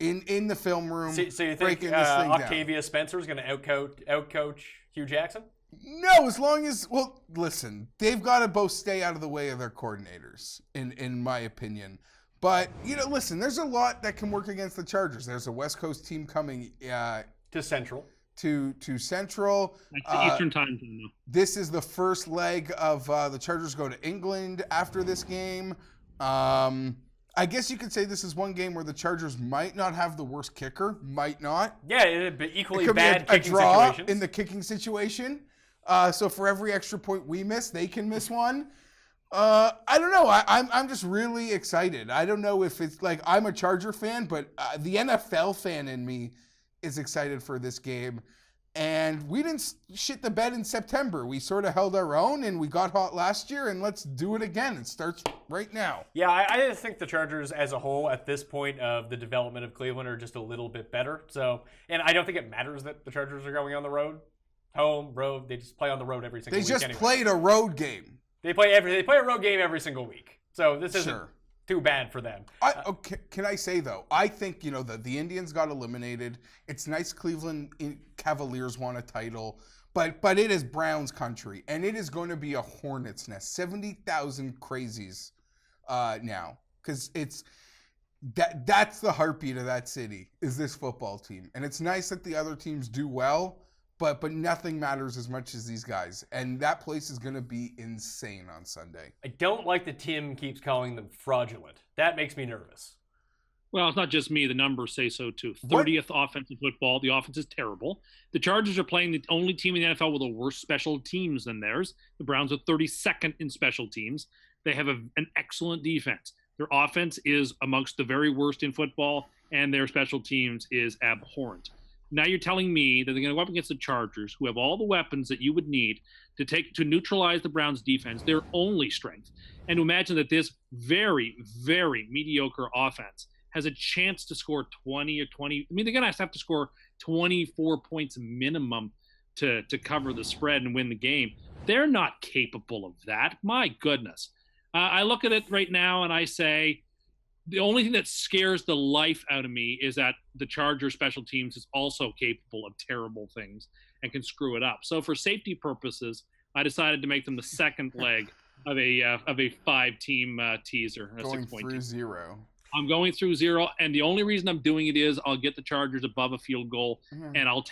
In the film room, So you think breaking this thing Octavia Spencer is going to outcoach Hugh Jackson? No, as long as, well, listen, they've got to both stay out of the way of their coordinators, in my opinion. But, you know, listen, there's a lot that can work against the Chargers. There's a West Coast team coming To Central. to Central. That's the Eastern time zone, though. This is the first leg of the Chargers go to England after this game. I guess you could say this is one game where the Chargers might not have the worst kicker. Might not. Yeah, it'd be equally It could bad be a kicking draw situations. in the kicking situation. So for every extra point we miss, they can miss one. I don't know. I'm just really excited. I don't know if it's like I'm a Charger fan, but the NFL fan in me is excited for this game. And we didn't shit the bed in September. We sort of held our own, and we got hot last year, and let's do it again. It starts right now. Yeah, I just think the Chargers as a whole at this point of the development of Cleveland are just a little bit better. So, and I don't think it matters that the Chargers are going on the road, home, road. They just play on the road every single They week. just anyway. played a road game. They play a road game every single week. So this isn't Sure. too bad for them. Okay, can I say, though, I think, you know, the Indians got eliminated. It's nice Cleveland Cavaliers won a title, but it is Browns country, and it is going to be a hornet's nest. 70,000 crazies now, because that's the heartbeat of that city, is this football team. And it's nice that the other teams do well, but nothing matters as much as these guys. And that place is going to be insane on Sunday. I don't like that Tim keeps calling them fraudulent. That makes me nervous. Well, it's not just me. The numbers say so, too. What? 30th offensive football. The offense is terrible. The Chargers are playing the only team in the NFL with a worse special teams than theirs. The Browns are 32nd in special teams. They have an excellent defense. Their offense is amongst the very worst in football, and their special teams is abhorrent. Now you're telling me that they're going to go up against the Chargers, who have all the weapons that you would need to neutralize the Browns' defense, their only strength, and to imagine that this very, very mediocre offense has a chance to score 20 or 20. I mean, they're going to have to score 24 points minimum to cover the spread and win the game. They're not capable of that. My goodness. I look at it right now and I say, the only thing that scares the life out of me is that the Charger special teams is also capable of terrible things and can screw it up. So for safety purposes, I decided to make them the second leg of a 5-team teaser. A Going 6-point through team. 0. I'm going through 0, and the only reason I'm doing it is I'll get the Chargers above a field goal, and I'll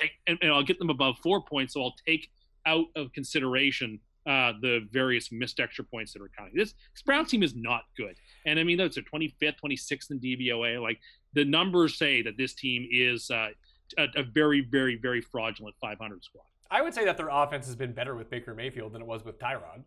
get them above 4 points. So I'll take out of consideration the various missed extra points that are counting. This Browns team is not good. And I mean, that's a 25th, 26th in DVOA. Like, the numbers say that this team is a very, very, very fraudulent 500 squad. I would say that their offense has been better with Baker Mayfield than it was with Tyrod.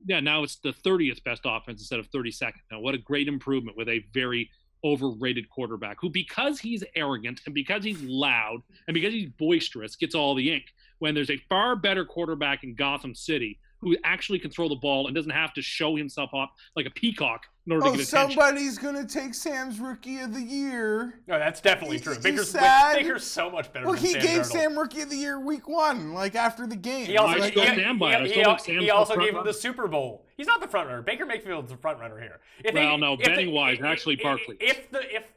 Yeah, now it's the 30th best offense instead of 32nd. Now, what a great improvement with a very overrated quarterback who, because he's arrogant and because he's loud and because he's boisterous, gets all the ink. When there's a far better quarterback in Gotham City who actually can throw the ball and doesn't have to show himself up like a peacock in order to get attention. Somebody's going to take Sam's Rookie of the Year. No, that's definitely true. You Baker's so much better Well, than he Sam gave Darnold. Sam Rookie of the Year week 1, like after the game. He also, I still stand by it. I still think Sam's he the also front gave him runner. the Super Bowl. He's not the front runner. Baker Mayfield's the front runner here. Betting-wise, actually Barkley. If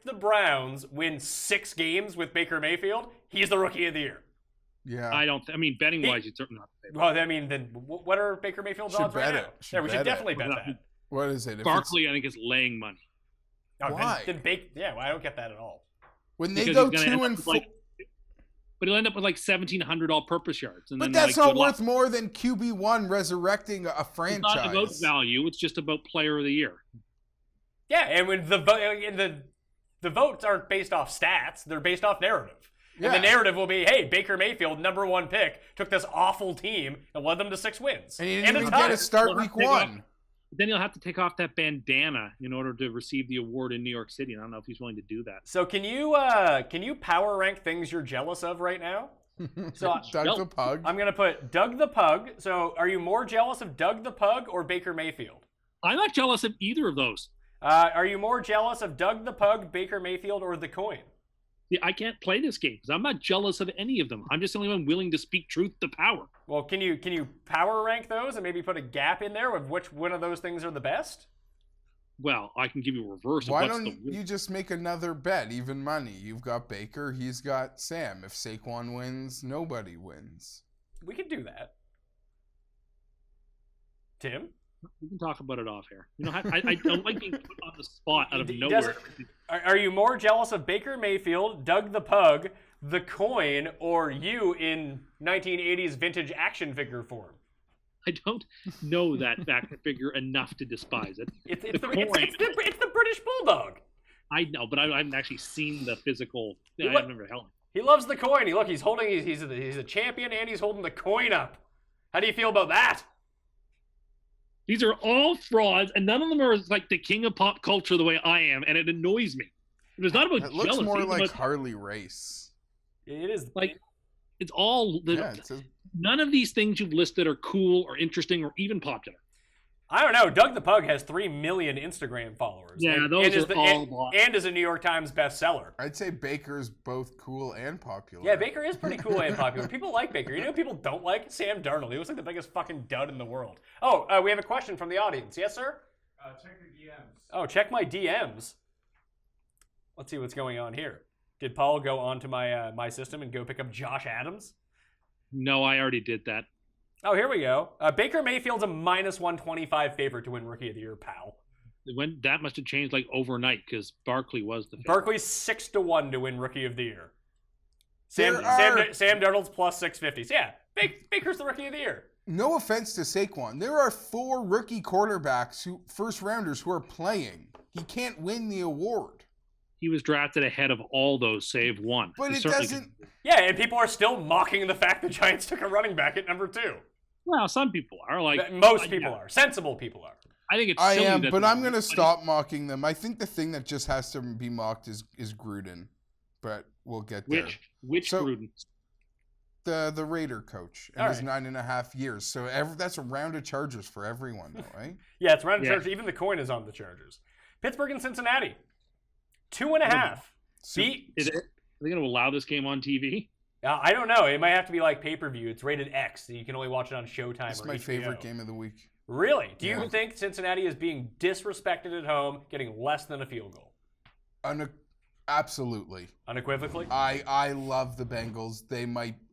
the Browns win 6 games with Baker Mayfield, he's the Rookie of the Year. Yeah. Betting-wise, he's certainly not the favorite. Well, I mean, then what are Baker Mayfield's Should odds right bet now? it. Should Yeah, we bet should it. definitely bet that. What is it? If Barkley, I think, is laying money. Oh, Why? Well, I don't get that at all. when they Because go he's gonna 2 end and up with 4, but he'll end up with like 1,700 all-purpose yards. And but then, that's like, not good luck. worth more than QB1 resurrecting a It's franchise. not about value. It's just about player of the year. and when the votes aren't based off stats, they're based off narrative. And the narrative will be, hey, Baker Mayfield, #1 pick, took this awful team and led them to 6 wins. And he didn't even get a start week 1. Then he'll have to take off that bandana in order to receive the award in New York City. I don't know if he's willing to do that. So can you power rank things you're jealous of right now? So Doug the Pug. I'm gonna put Doug the Pug. So are you more jealous of Doug the Pug or Baker Mayfield? I'm not jealous of either of those. Are you more jealous of Doug the Pug, Baker Mayfield, or the coin? Yeah, I can't play this game because I'm not jealous of any of them. I'm just the only one willing to speak truth to power. Well, can you power rank those and maybe put a gap in there of which one of those things are the best? Well, I can give you a reverse. Why don't you just make another bet, even money? You've got Baker, he's got Sam. If Saquon wins, nobody wins. We could do that. Tim? We can talk about it off air. You know, I don't like being put on the spot out of nowhere. Are you more jealous of Baker Mayfield, Doug the Pug, the coin, or you in 1980s vintage action figure form? I don't know that action figure enough to despise it. It's the British Bulldog. I know, but I haven't actually seen the physical. I've never held him. He loves the coin. He's holding. He's a champion, and he's holding the coin up. How do you feel about that? These are all frauds, and none of them are like the king of pop culture the way I am, and it annoys me. It was not about It jealousy. looks more like but Harley Race. It is like it's all. None of these things you've listed are cool or interesting or even popular. I don't know. Doug the Pug has 3 million Instagram followers. Yeah, those are all and is a New York Times bestseller. I'd say Baker's both cool and popular. Yeah, Baker is pretty cool and popular. People like Baker. You know who people don't like? Sam Darnold. He looks like the biggest fucking dud in the world. Oh, we have a question from the audience. Yes, sir? Check your DMs. Oh, check my DMs. Let's see what's going on here. Did Paul go onto my my system and go pick up Josh Adams? No, I already did that. Oh, here we go. Baker Mayfield's a -125 favorite to win Rookie of the Year, pal. That must have changed like overnight because Barkley was the favorite. Barkley's 6-1 to win Rookie of the Year. Sam Darnold's +650s. Yeah, Baker's the Rookie of the Year. No offense to Saquon, there are 4 rookie quarterbacks first rounders who are playing. He can't win the award. He was drafted ahead of all those save one. But it doesn't. Yeah, and people are still mocking the fact the Giants took a running back at #2. Well, some people are like most people are. Sensible people are. I think it's. I silly am, that but I'm gonna stop mocking them. I think the thing that just has to be mocked is Gruden, but we'll get there. Which Gruden? The Raider coach and his 9.5 years. So that's a round of Chargers for everyone, though, right? Yeah, it's a round of Chargers. Even the coin is on the Chargers. Pittsburgh and Cincinnati, 2.5. Are they going to allow this game on TV? I don't know. It might have to be like pay-per-view. It's rated X, so you can only watch it on Showtime. It's or my HBO. favorite game of the week. Really? Do you think Cincinnati is being disrespected at home, getting less than a field goal? Absolutely. Unequivocally? I love the Bengals.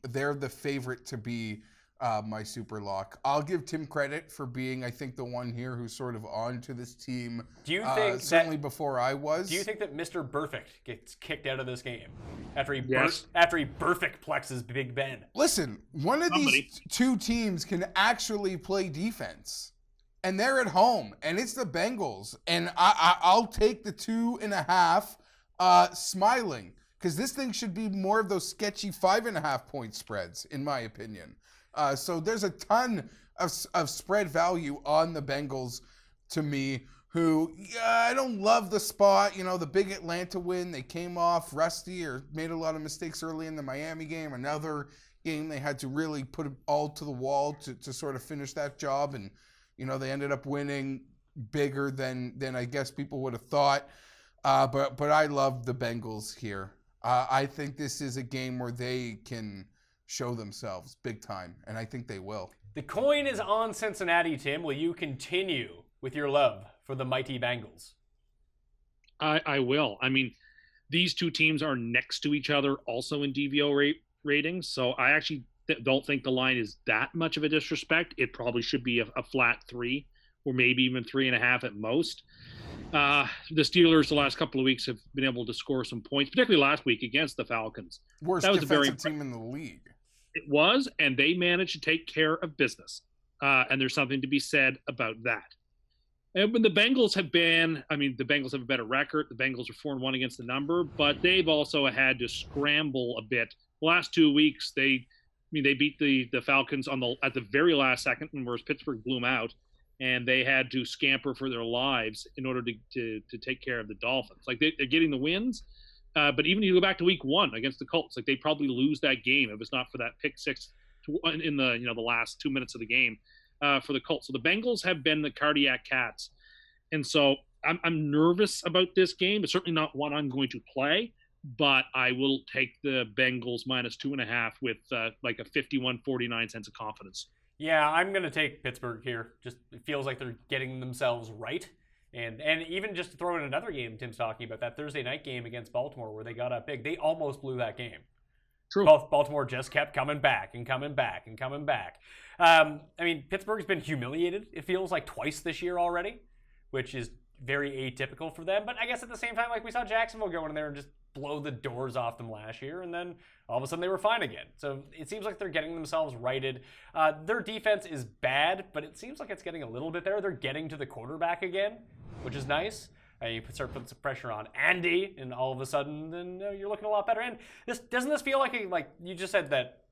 They're the favorite to be my super lock. I'll give Tim credit for being, I think, the one here who's sort of on to this team. Do you think certainly before I was? Do you think that Mr. Perfect gets kicked out of this game after he perfect plexes Big Ben? Listen, one of these 2 teams can actually play defense, and they're at home, and it's the Bengals, and I'll take the 2.5. Smiling, because this thing should be more of those sketchy 5.5 point spreads, in my opinion. So there's a ton of spread value on the Bengals to me, who I don't love the spot. You know, the big Atlanta win, they came off rusty or made a lot of mistakes early in the Miami game. Another game they had to really put it all to the wall to sort of finish that job. And, you know, they ended up winning bigger than I guess people would have thought. But I love the Bengals here. I think this is a game where they can show themselves big time, and I think they will. The coin is on Cincinnati, Tim. Will you continue with your love for the mighty Bengals? I will. I mean, these 2 teams are next to each other also in DVO ratings, so I actually don't think the line is that much of a disrespect. It probably should be a flat 3 or maybe even 3.5 at most. The Steelers the last couple of weeks have been able to score some points, particularly last week against the Falcons. Worst defensive team in the league. It was, and they managed to take care of business. And there's something to be said about that. And when the Bengals have been, I mean, the Bengals have a better record. The Bengals are 4-1 against the number, but they've also had to scramble a bit. The last 2 weeks, they beat the Falcons at the very last second, whereas Pittsburgh blew them out, and they had to scamper for their lives in order to take care of the Dolphins. Like they're getting the wins, but even if you go back to Week 1 against the Colts, like they probably lose that game if it's not for that pick six in the last 2 minutes of the game. For the Colts. So the Bengals have been the cardiac cats. And so I'm nervous about this game. It's certainly not one I'm going to play, but I will take the Bengals -2.5 with like a 51-49 sense of confidence. Yeah, I'm going to take Pittsburgh here. Just it feels like they're getting themselves right. And even just to throw in another game Tim's talking about, that Thursday night game against Baltimore where they got up big, they almost blew that game. True. Baltimore just kept coming back and coming back and coming back. I mean, Pittsburgh's been humiliated, it feels like, twice this year already, which is very atypical for them. But I guess at the same time, like, we saw Jacksonville go in there and just blow the doors off them last year, and then all of a sudden they were fine again. So it seems like they're getting themselves righted. Their defense is bad, but it seems like it's getting a little bit there. They're getting to the quarterback again, which is nice. You start putting some pressure on Andy, and all of a sudden, then you're looking a lot better. And doesn't this feel like you just said that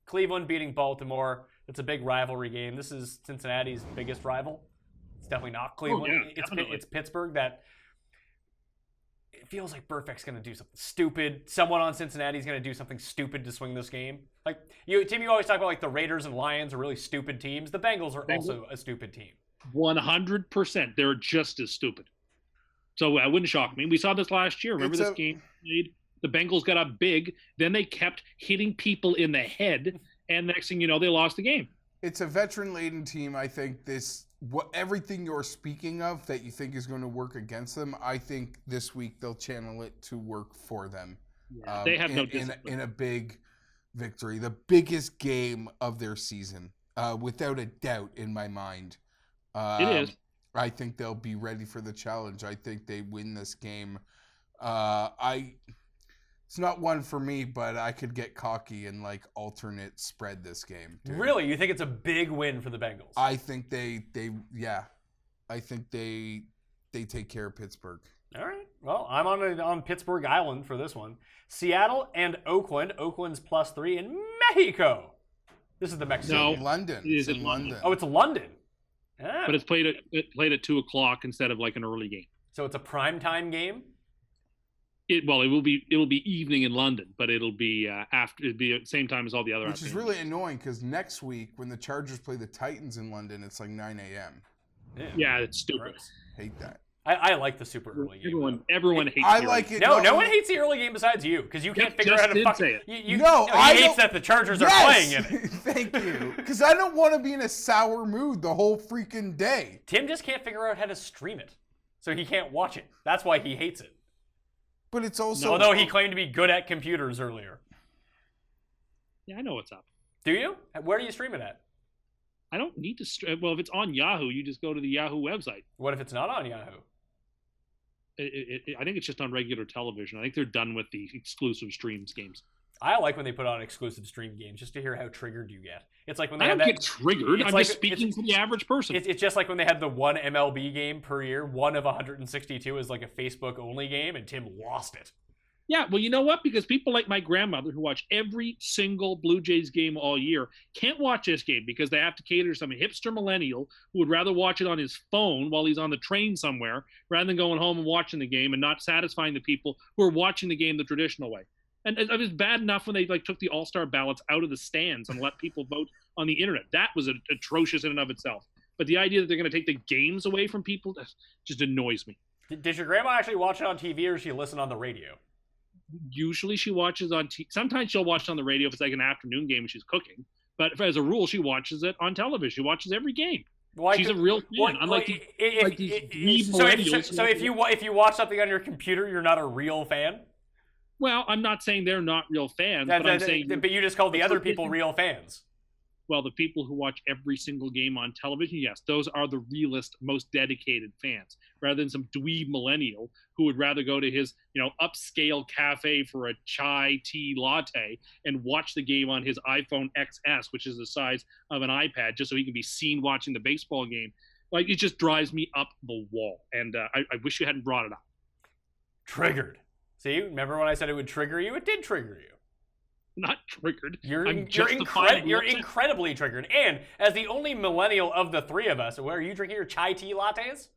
Cleveland beating Baltimore? It's a big rivalry game. This is Cincinnati's biggest rival. It's definitely not Cleveland. Oh, yeah, it's Pittsburgh. That it feels like Burfikt's going to do something stupid. Someone on Cincinnati's going to do something stupid to swing this game. Like Tim, you always talk about like the Raiders and Lions are really stupid teams. The Bengals are also a stupid team. 100%. They're just as stupid. So it wouldn't shock me. We saw this last year. Remember this game? The Bengals got up big. Then they kept hitting people in the head. And next thing you know, they lost the game. It's a veteran-laden team. I think everything you're speaking of that you think is going to work against them, I think this week they'll channel it to work for them. Yeah, they have no discipline. In a big victory. The biggest game of their season, without a doubt in my mind. It is. I think they'll be ready for the challenge. I think they win this game. It's not one for me, but I could get cocky and like alternate spread this game. Dude. Really? You think it's a big win for the Bengals? I think they take care of Pittsburgh. All right. Well, I'm on Pittsburgh Island for this one. Seattle and Oakland. Oakland's +3 in Mexico. This is the Mexico. No, game. London. It is It's in London. Oh, it's London. Ah. But it's played at 2:00 instead of like an early game. So it's a primetime game? It will be evening in London, but it'll be at the same time as all the other. Which is really annoying because next week when the Chargers play the Titans in London, it's like 9 a.m. Yeah, it's stupid. Gross. Hate that. I like the super early game. Everyone hates. I the like early it. No one hates the early game besides you because you can't figure out how to fuck say it. He I hates don't- that the Chargers Yes! are playing in it. Thank you. Because I don't want to be in a sour mood the whole freaking day. Tim just can't figure out how to stream it, so he can't watch it. That's why he hates it. But it's also Although he claimed to be good at computers earlier. Yeah, I know what's up. Do you? Where do you stream it at? I don't need to. Well, if it's on Yahoo, you just go to the Yahoo website. What if it's not on Yahoo? I think it's just on regular television. I think they're done with the exclusive streams games. I like when they put on exclusive stream games just to hear how triggered you get. It's like when they I had don't that. get triggered. it's I'm like- just speaking to the average person. It's just like when they had the one MLB game per year. One of 162 is like a Facebook only game, and Tim lost it. Yeah, well, you know what? Because people like my grandmother who watch every single Blue Jays game all year can't watch this game because they have to cater to some hipster millennial who would rather watch it on his phone while he's on the train somewhere rather than going home and watching the game and not satisfying the people who are watching the game the traditional way. And it was bad enough when they took the All-Star ballots out of the stands and let people vote on the internet. That was atrocious in and of itself. But the idea that they're going to take the games away from people just annoys me. Did your grandma actually watch it on TV or did she listen on the radio? Usually she watches on sometimes she'll watch it on the radio if it's like an afternoon game and she's cooking, but as a rule she watches it on television. She watches every game. She's a real fan. Unlike these millennials. So if you watch something on your computer, you're not a real fan? Well, I'm not saying they're not real fans, but I'm saying but you just called the other people real fans. Well, the people who watch every single game on television, yes, those are the realest, most dedicated fans, rather than some dweeb millennial who would rather go to his, upscale cafe for a chai tea latte and watch the game on his iPhone XS, which is the size of an iPad, just so he can be seen watching the baseball game. Like, it just drives me up the wall. And I wish you hadn't brought it up. Triggered. See, remember when I said it would trigger you? It did trigger you. Not triggered. You're justifiably upset. incredibly triggered. And as the only millennial of the three of us, are you drinking your chai tea lattes?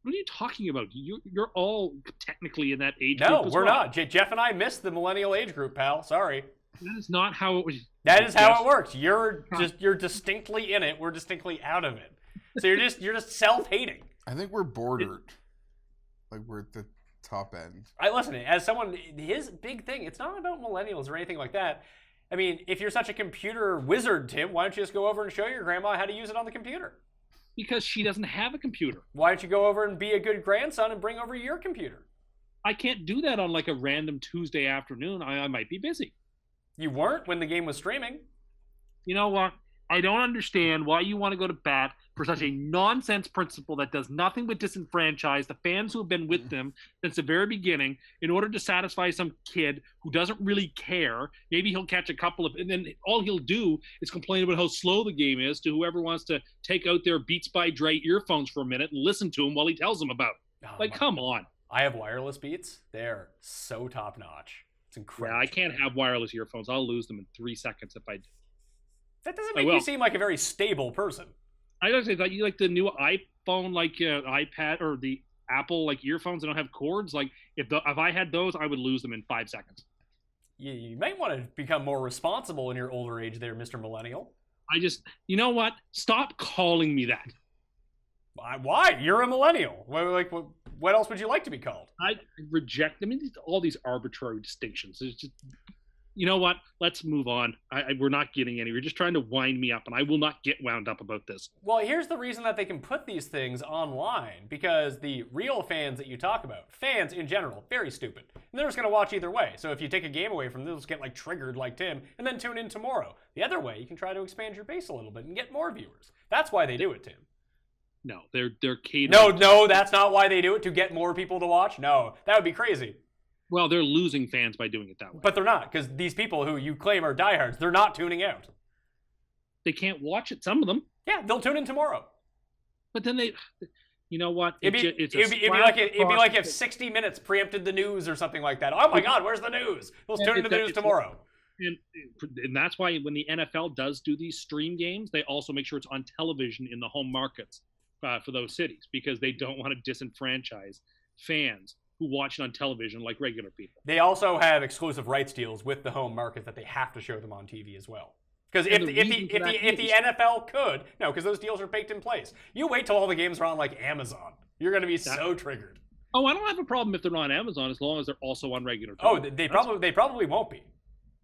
What are you talking about? You're all technically in that age No, group as we're well. not. Jeff and I missed the millennial age group, pal. Sorry. That is not how it was. That is how it works. You're distinctly in it. We're distinctly out of it. So you're just self-hating. I think we're bordered. Like we're at the top end. Listen, as someone, his big thing, it's not about millennials or anything like that. I mean, if you're such a computer wizard, Tim, why don't you just go over and show your grandma how to use it on the computer? Because she doesn't have a computer. Why don't you go over and be a good grandson and bring over your computer? I can't do that on like a random Tuesday afternoon. I might be busy. You weren't when the game was streaming. You know what? I don't understand why you want to go to bat for such a nonsense principle that does nothing but disenfranchise the fans who have been with them since the very beginning in order to satisfy some kid who doesn't really care. Maybe he'll catch a couple of, and then all he'll do is complain about how slow the game is to whoever wants to take out their Beats by Dre earphones for a minute and listen to him while he tells them about it. Come on. I have wireless Beats. They're so top notch. It's incredible. Yeah, I can't have wireless earphones. I'll lose them in 3 seconds if I do. That doesn't make you seem like a very stable person. I don't say that you like the new iPhone, like iPad or the Apple like earphones that don't have cords. Like if I had those, I would lose them in 5 seconds. You might want to become more responsible in your older age, there, Mr. Millennial. You know what? Stop calling me that. Why? You're a millennial. What else would you like to be called? I reject. I mean, all these arbitrary distinctions. It's just, you know what? Let's move on. We're not getting any. You're just trying to wind me up, and I will not get wound up about this. Well, here's the reason that they can put these things online, because the real fans that you talk about, fans in general, very stupid. And they're just going to watch either way. So if you take a game away from them, they'll just get triggered like Tim, and then tune in tomorrow. The other way, you can try to expand your base a little bit and get more viewers. That's why they do it, Tim. No, they're catering. No, that's not why they do it, to get more people to watch. No, that would be crazy. Well, they're losing fans by doing it that way. But they're not, because these people who you claim are diehards, they're not tuning out. They can't watch it, some of them. Yeah, they'll tune in tomorrow. But then you know what? It'd be like if 60 Minutes preempted the news or something like that. Oh my God, where's the news? We'll tune into the news tomorrow. And that's why when the NFL does do these stream games, they also make sure it's on television in the home markets for those cities, because they don't want to disenfranchise fans who watch it on television like regular people. They also have exclusive rights deals with the home market that they have to show them on TV as well. Because if the NFL could, no, because those deals are baked in place. You wait till all the games are on Amazon. You're going to be so triggered. Oh, I don't have a problem if they're on Amazon as long as they're also on regular TV. Oh, they probably won't be.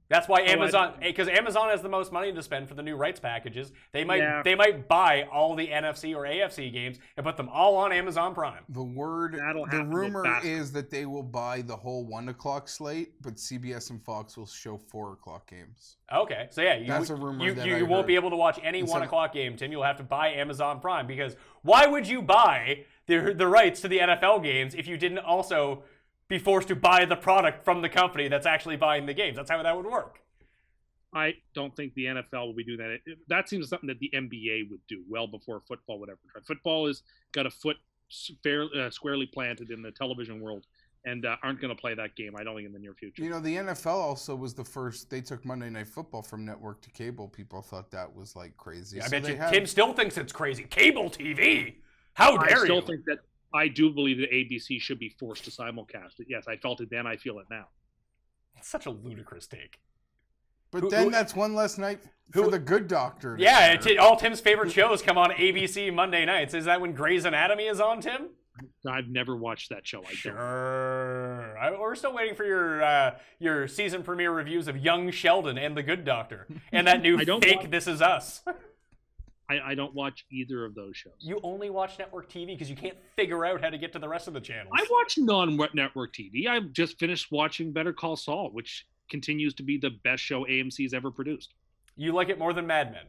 That's why Amazon, because Amazon has the most money to spend for the new rights packages. They might buy all the NFC or AFC games and put them all on Amazon Prime. The rumor is that they will buy the whole 1 o'clock slate, but CBS and Fox will show 4 o'clock games. Okay, so yeah, that's a rumor. You won't be able to watch any 1 o'clock game, Tim. You'll have to buy Amazon Prime, because why would you buy the rights to the NFL games if you didn't also be forced to buy the product from the company that's actually buying the games? That's how that would work. I don't think the NFL will be doing that. That seems something that the NBA would do well before football would ever try. Football has got a foot squarely planted in the television world and aren't going to play that game, I don't think, in the near future. You know, the NFL also was the first. They took Monday Night Football from network to cable. People thought that was crazy. Yeah, I bet you Tim still thinks it's crazy. Cable TV? How dare you? I still think that I do believe that ABC should be forced to simulcast it. Yes, I felt it then. I feel it now. It's such a ludicrous take. But that's one less night for the Good Doctor. Yeah, all Tim's favorite shows come on ABC Monday nights. Is that when Grey's Anatomy is on, Tim? I've never watched that show. Sure. We're still waiting for your season premiere reviews of Young Sheldon and The Good Doctor and that new fake This Is Us. I don't watch either of those shows. You only watch network TV because you can't figure out how to get to the rest of the channels. I watch non-network TV. I've just finished watching Better Call Saul, which continues to be the best show AMC's ever produced. You like it more than Mad Men?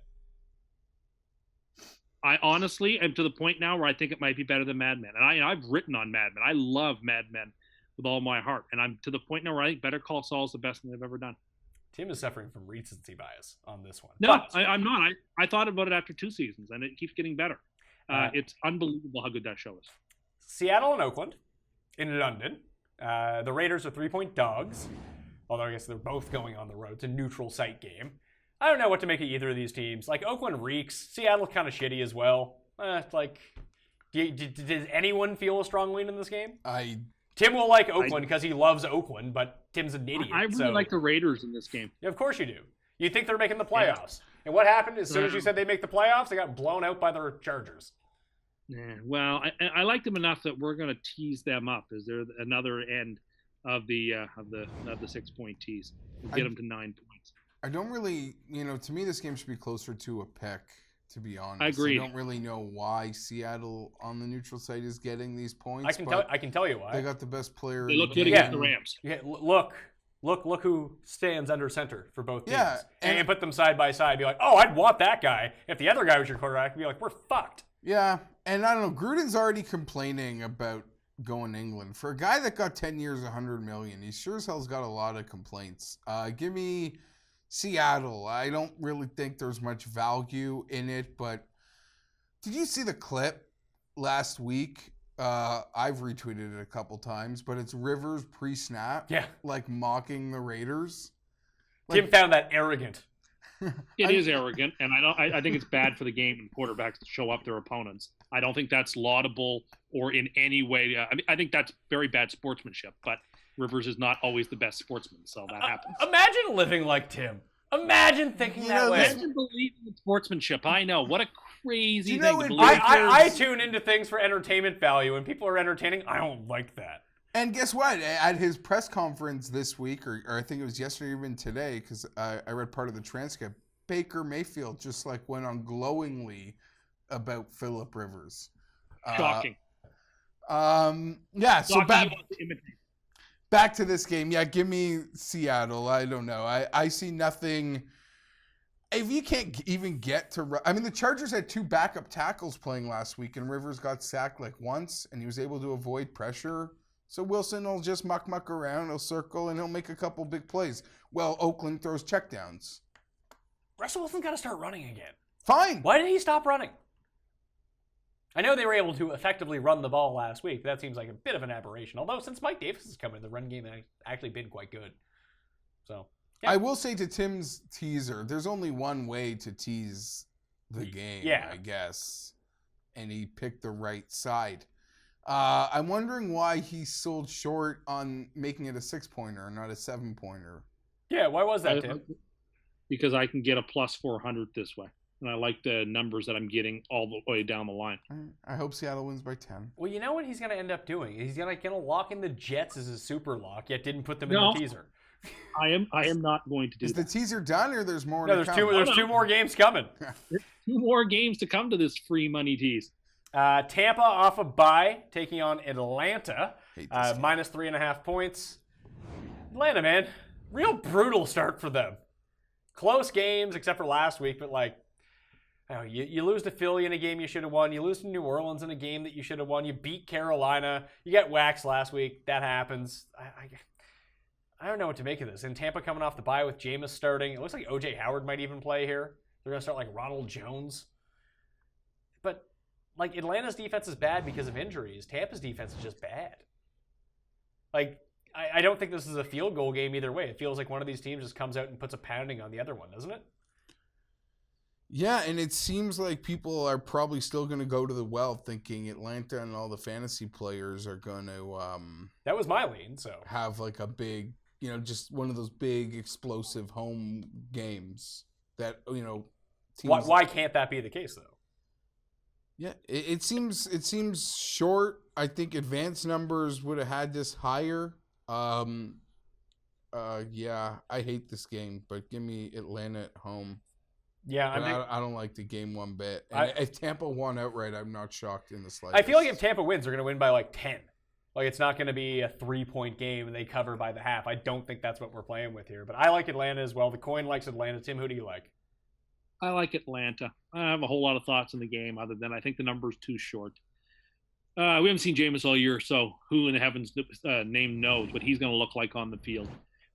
I honestly am to the point now where I think it might be better than Mad Men. And I've written on Mad Men. I love Mad Men with all my heart. And I'm to the point now where I think Better Call Saul is the best thing they've ever done. Tim is suffering from recency bias on this one. No, I'm not. I thought about it after 2 seasons, and it keeps getting better. It's unbelievable how good that show is. Seattle and Oakland in London. The Raiders are 3-point dogs, although I guess they're both going on the road. It's a neutral site game. I don't know what to make of either of these teams. Like, Oakland reeks. Seattle kind of shitty as well. Does anyone feel a strong lean in this game? Tim will like Oakland because he loves Oakland, but Tim's an idiot. I really like the Raiders in this game. Yeah, of course you do. You think they're making the playoffs. And what happened as soon as you said they make the playoffs? They got blown out by the Chargers. Yeah, well, I like them enough that we're going to tease them up. Is there another end of the 6-point tease? We'll get them to 9 points. I don't really, to me, this game should be closer to a pick, to be honest. I agree. I don't really know why Seattle on the neutral site is getting these points. I can tell you why. They got the best player. They look good against the Rams. Yeah, look who stands under center for both teams. Yeah, and put them side by side. Be like, oh, I'd want that guy. If the other guy was your quarterback, I'd be like, we're fucked. Yeah, and I don't know. Gruden's already complaining about going to England. For a guy that got 10 years, $100 million, he sure as hell's got a lot of complaints. Give me Seattle. I don't really think there's much value in it, but did you see the clip last week? I've retweeted it a couple times, but it's Rivers pre-snap, like mocking the Raiders. Tim found that arrogant. It is arrogant, and I think it's bad for the game and quarterbacks to show up their opponents. I don't think that's laudable or in any way. I think that's very bad sportsmanship. But Rivers is not always the best sportsman, so that happens. Imagine living like Tim. Imagine thinking that way. Imagine believing in sportsmanship. I know, what a crazy thing to believe. I tune into things for entertainment value, and people are entertaining. I don't like that. And guess what? At his press conference this week, or I think it was yesterday, or even today, because I read part of the transcript, Baker Mayfield just went on glowingly about Phillip Rivers. Shocking. Yeah. So back to this game. Yeah, give me Seattle. I don't know. I see nothing. If you can't even get to, the Chargers had 2 backup tackles playing last week, and Rivers got sacked once, and he was able to avoid pressure. So Wilson will just muck around, he'll circle, and he'll make a couple big plays. Well, Oakland throws checkdowns. Russell Wilson's got to start running again. Fine. Why did he stop running? I know they were able to effectively run the ball last week, but that seems like a bit of an aberration. Although, since Mike Davis has come in, the run game has actually been quite good. So, yeah. I will say to Tim's teaser, there's only one way to tease the game, I guess. And he picked the right side. I'm wondering why he sold short on making it a 6-pointer and not a 7-pointer. Yeah, why was that, Tim? Because I can get a plus 400 this way. And I like the numbers that I'm getting all the way down the line. I hope Seattle wins by 10. Well, you know what he's going to end up doing? He's going to lock in the Jets as a super lock, yet didn't put them in the teaser. I am not going to do that. Is the teaser done, or there's more? No, there's 2 more games coming. There's 2 more games to come to this free money tease. Tampa off a bye, taking on Atlanta, minus 3.5 points. Atlanta, man, real brutal start for them. Close games, except for last week, but you lose to Philly in a game you should have won. You lose to New Orleans in a game that you should have won. You beat Carolina. You got waxed last week. That happens. I don't know what to make of this. And Tampa coming off the bye with Jameis starting. It looks like O.J. Howard might even play here. They're going to start Ronald Jones. But Atlanta's defense is bad because of injuries. Tampa's defense is just bad. I don't think this is a field goal game either way. It feels like one of these teams just comes out and puts a pounding on the other one, doesn't it? Yeah, and it seems like people are probably still going to go to the well thinking Atlanta and all the fantasy players are going to that was my lean, so have a big, just one of those big explosive home games that, teams. Why can't that be the case, though? Yeah, it seems short. I think advanced numbers would have had this higher. Yeah, I hate this game, but give me Atlanta at home. Yeah, I don't like the game one bit. And if Tampa won outright, I'm not shocked in the slightest. I feel like if Tampa wins, they're going to win by 10. It's not going to be a 3-point game and they cover by the half. I don't think that's what we're playing with here. But I like Atlanta as well. The coin likes Atlanta. Tim, who do you like? I like Atlanta. I have a whole lot of thoughts in the game other than I think the number's too short. We haven't seen Jameis all year, so who in the heavens name knows what he's going to look like on the field.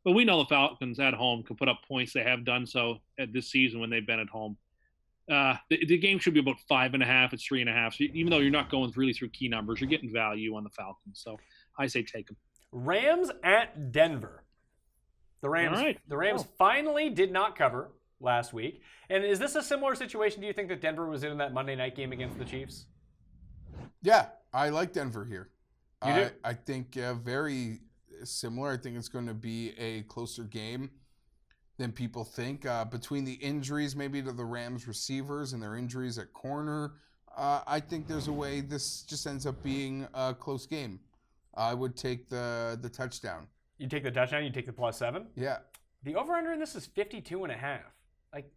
But we know the Falcons at home can put up points. They have done so at this season when they've been at home. The game should be about 5.5. It's 3.5. So even though you're not going really through key numbers, you're getting value on the Falcons. So I say take them. Rams at Denver. The Rams. All right. The Rams finally did not cover last week. And is this a similar situation? Do you think that Denver was in that Monday night game against the Chiefs? Yeah, I like Denver here. You do? I think very similar. I think it's going to be a closer game than people think. Between the injuries, maybe to the Rams receivers and their injuries at corner, I think there's a way this just ends up being a close game. I would take the touchdown. You take the touchdown, you take the +7? Yeah. The over-under in this is 52.5. Like,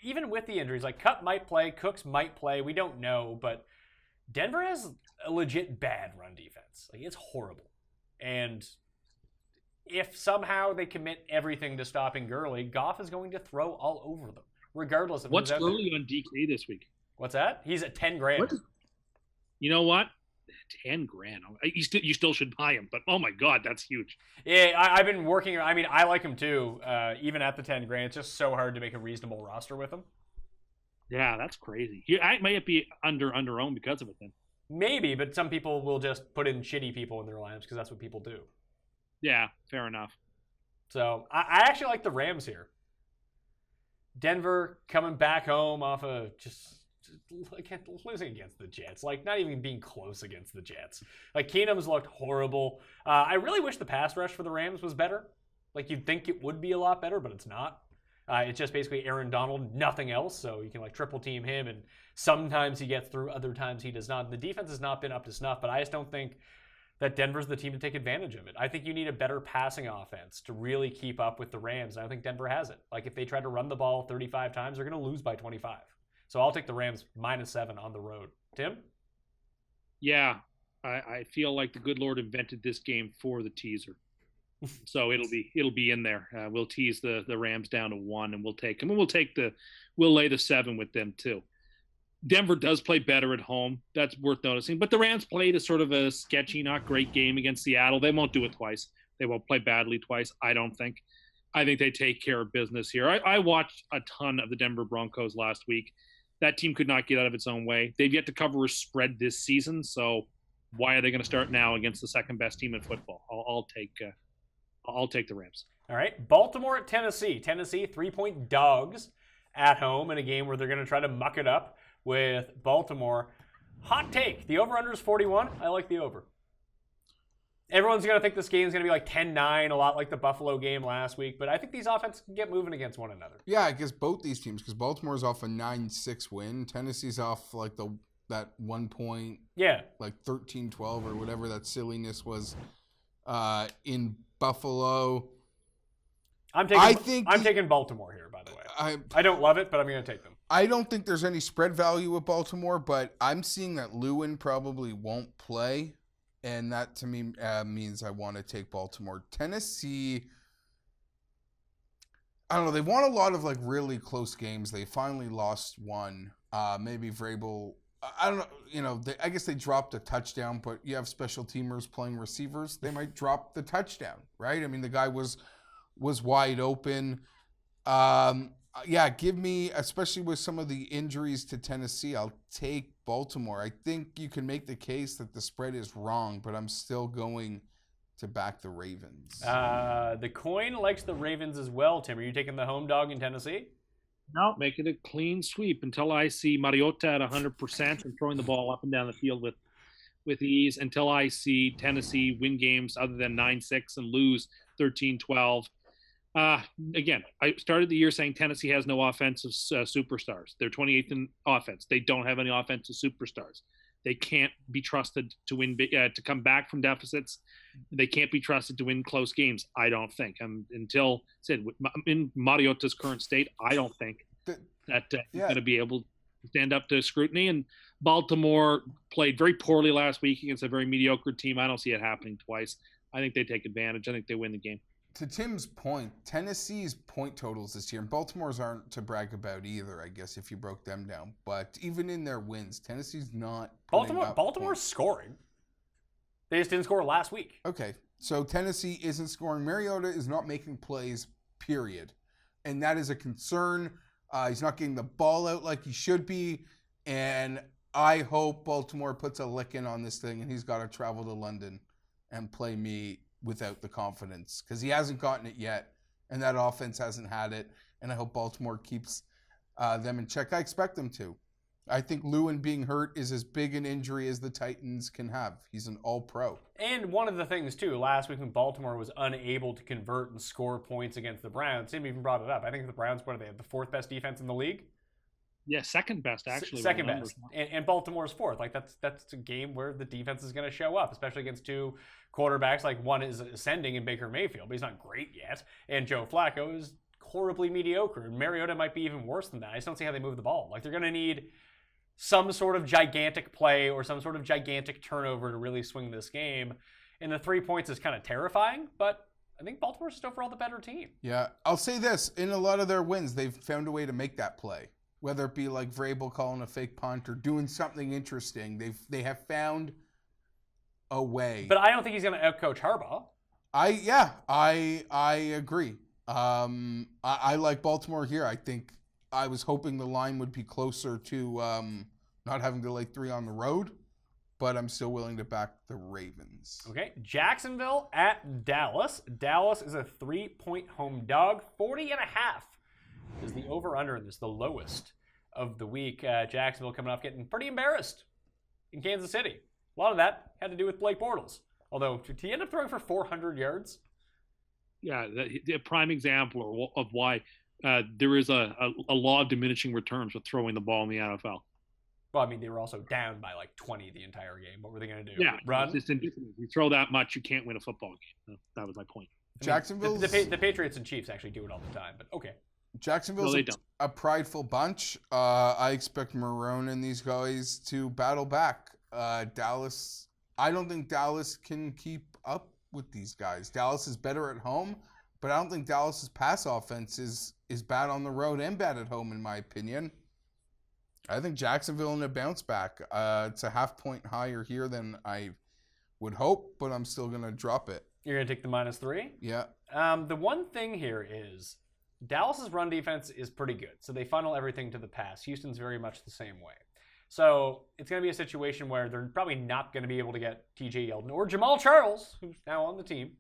even with the injuries, like Cup might play, Cooks might play, we don't know, but Denver has a legit bad run defense. Like, it's horrible. And if somehow they commit everything to stopping Gurley, Goff is going to throw all over them, regardless of What's who's out there. Gurley on DK this week? What's that? He's at 10 grand. You know what? 10 grand. You still should buy him, but oh my God, that's huge. Yeah, I've been working. I mean, I like him too. Even at the 10 grand, it's just so hard to make a reasonable roster with him. Yeah, that's crazy. I might be under-owned because of it then. Maybe, but some people will just put in shitty people in their lineups because that's what people do. Yeah, fair enough. So I actually like the Rams here. Denver coming back home off of just losing against the Jets. Like, not even being close against the Jets. Like, Keenum's looked horrible. I really wish the pass rush for the Rams was better. Like, you'd think it would be a lot better, but it's not. It's just basically Aaron Donald, nothing else. So you can, like, triple team him, and sometimes he gets through, other times he does not. The defense has not been up to snuff, but I just don't think that Denver's the team to take advantage of it. I think you need a better passing offense to really keep up with the Rams, and I don't think Denver has it. Like, if they try to run the ball 35 times, they're going to lose by 25. So I'll take the Rams -7 on the road. Tim? Yeah, I feel like the good Lord invented this game for the teaser. So it'll be in there. We'll tease the Rams down to 1, and we'll take them. And we'll lay the 7 with them too. Denver does play better at home. That's worth noticing. But the Rams played a sort of a sketchy, not great game against Seattle. They won't do it twice. They won't play badly twice, I don't think. I think they take care of business here. I watched a ton of the Denver Broncos last week. That team could not get out of its own way. They've yet to cover a spread this season, so why are they going to start now against the second best team in football? I'll take the Rams. All right. Baltimore at Tennessee. Tennessee, 3-point dogs at home in a game where they're going to try to muck it up with Baltimore. Hot take. The over-under is 41. I like the over. Everyone's going to think this game is going to be like 10-9, a lot like the Buffalo game last week, but I think these offenses can get moving against one another. Yeah, I guess both these teams, because Baltimore's off a 9-6 win. Tennessee's off like that 1 point, like 13-12 or whatever that silliness was in Buffalo. I'm taking Baltimore here, by the way. I don't love it, but I'm going to take them. I don't think there's any spread value with Baltimore, but I'm seeing that Lewin probably won't play. And that, to me, means I want to take Baltimore. Tennessee, I don't know. They won a lot of, like, really close games. They finally lost one. Maybe Vrabel, I don't know. You know, I guess they dropped a touchdown, but you have special teamers playing receivers. They might drop the touchdown, right? I mean, the guy was wide open. Yeah, give me, especially with some of the injuries to Tennessee, I'll take Baltimore. I think you can make the case that the spread is wrong, but I'm still going to back the Ravens. The coin likes the Ravens as well, Tim. Are you taking the home dog in Tennessee? No, make it a clean sweep until I see Mariota at 100% and throwing the ball up and down the field with ease, until I see Tennessee win games other than 9-6 and lose 13-12. Again, I started the year saying Tennessee has no offensive superstars. They're 28th in offense. They don't have any offensive superstars. They can't be trusted to win, to come back from deficits. They can't be trusted to win close games, I don't think. Until said in Mariota's current state, I don't think that he's going to be able to stand up to scrutiny. And Baltimore played very poorly last week against a very mediocre team. I don't see it happening twice. I think they take advantage. I think they win the game. To Tim's point, Tennessee's point totals this year, and Baltimore's aren't to brag about either, I guess, if you broke them down. But even in their wins, Tennessee's not. Baltimore's scoring. They just didn't score last week. Okay, so Tennessee isn't scoring. Mariota is not making plays, period. And that is a concern. He's not getting the ball out like he should be. And I hope Baltimore puts a licking on this thing and he's got to travel to London and play me without the confidence because he hasn't gotten it yet. And that offense hasn't had it. And I hope Baltimore keeps them in check. I expect them to. I think Lewin being hurt is as big an injury as the Titans can have. He's an all-pro. And one of the things, too, last week when Baltimore was unable to convert and score points against the Browns, Tim even brought it up. I think the Browns, what are they, the fourth best defense in the league? Yeah, second best, actually. Second best. And Baltimore's fourth. Like, that's a game where the defense is going to show up, especially against two quarterbacks. Like, one is ascending in Baker Mayfield, but he's not great yet. And Joe Flacco is horribly mediocre. And Mariota might be even worse than that. I just don't see how they move the ball. Like, they're going to need some sort of gigantic play or some sort of gigantic turnover to really swing this game. And the 3 points is kind of terrifying, but I think Baltimore's just overall the better team. Yeah, I'll say this. In a lot of their wins, they've found a way to make that play. Whether it be like Vrabel calling a fake punt or doing something interesting. They have found a way. But I don't think he's going to outcoach Harbaugh. I agree. I like Baltimore here. I think I was hoping the line would be closer to not having to lay 3 on the road, but I'm still willing to back the Ravens. Okay, Jacksonville at Dallas. Dallas is a 3-point home dog. 40.5 is the over-under in this, the lowest of the week. Jacksonville coming off getting pretty embarrassed in Kansas City. A lot of that had to do with Blake Bortles. Although, did he end up throwing for 400 yards? Yeah, the prime example of why there is a law of diminishing returns with throwing the ball in the NFL. Well, I mean, they were also down by like 20 the entire game. What were they going to do? Yeah, run? It's just indifferent. If you throw that much, you can't win a football game. That was my point. Jacksonville. The Patriots and Chiefs actually do it all the time, but okay. Jacksonville's a prideful bunch. I expect Marone and these guys to battle back. Dallas, I don't think Dallas can keep up with these guys. Dallas is better at home, but I don't think Dallas's pass offense is bad on the road and bad at home, in my opinion. I think Jacksonville in a bounce back. It's a half point higher here than I would hope, but I'm still going to drop it. You're going to take the -3? Yeah. The one thing here is Dallas's run defense is pretty good, so they funnel everything to the pass. Houston's very much the same way. So it's going to be a situation where they're probably not going to be able to get TJ Yeldon or Jamal Charles, who's now on the team,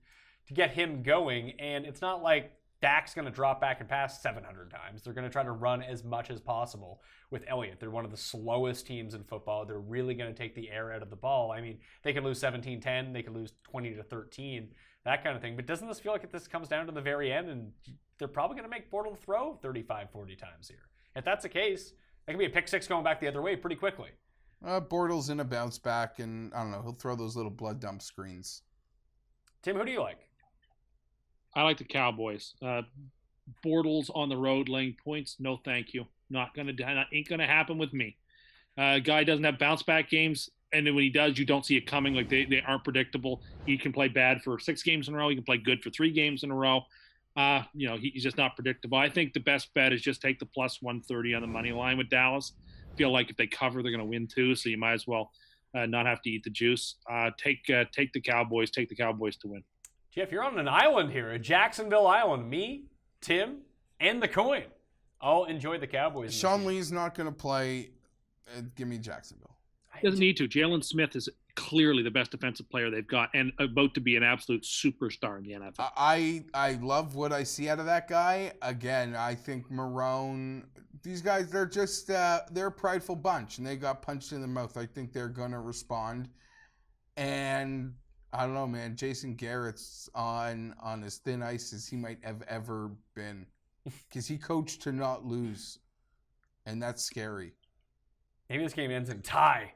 to get him going. And it's not like Dak's going to drop back and pass 700 times. They're going to try to run as much as possible with Elliott. They're one of the slowest teams in football. They're really going to take the air out of the ball. I mean, they could lose 17-10. They could lose 20-13, that kind of thing. But doesn't this feel like this comes down to the very end and they're probably going to make Bortles throw 35, 40 times here? If that's the case, that could be a pick six going back the other way pretty quickly. Bortles in a bounce back, and I don't know, he'll throw those little blood dump screens. Tim, who do you like? I like the Cowboys. Bortles on the road laying points, no thank you. Ain't gonna happen with me. Guy doesn't have bounce back games, and then when he does, you don't see it coming. Like they aren't predictable. He can play bad for 6 games in a row. He can play good for 3 games in a row. He's just not predictable. I think the best bet is just take the +130 on the money line with Dallas. Feel like if they cover, they're going to win too, so you might as well not have to eat the juice. Take the Cowboys. Take the Cowboys to win. Geoff, you're on an island here, a Jacksonville island. Me, Tim, and the coin all enjoy the Cowboys. Sean Lee's not going to play. Give me Jacksonville. Doesn't need to. Jalen Smith is clearly the best defensive player they've got and about to be an absolute superstar in the NFL. I love what I see out of that guy. Again, I think Marone, these guys, they're just, they're a prideful bunch, and they got punched in the mouth. I think they're going to respond. And I don't know, man, Jason Garrett's on as thin ice as he might have ever been because he coached to not lose, and that's scary. Maybe this game ends in tie.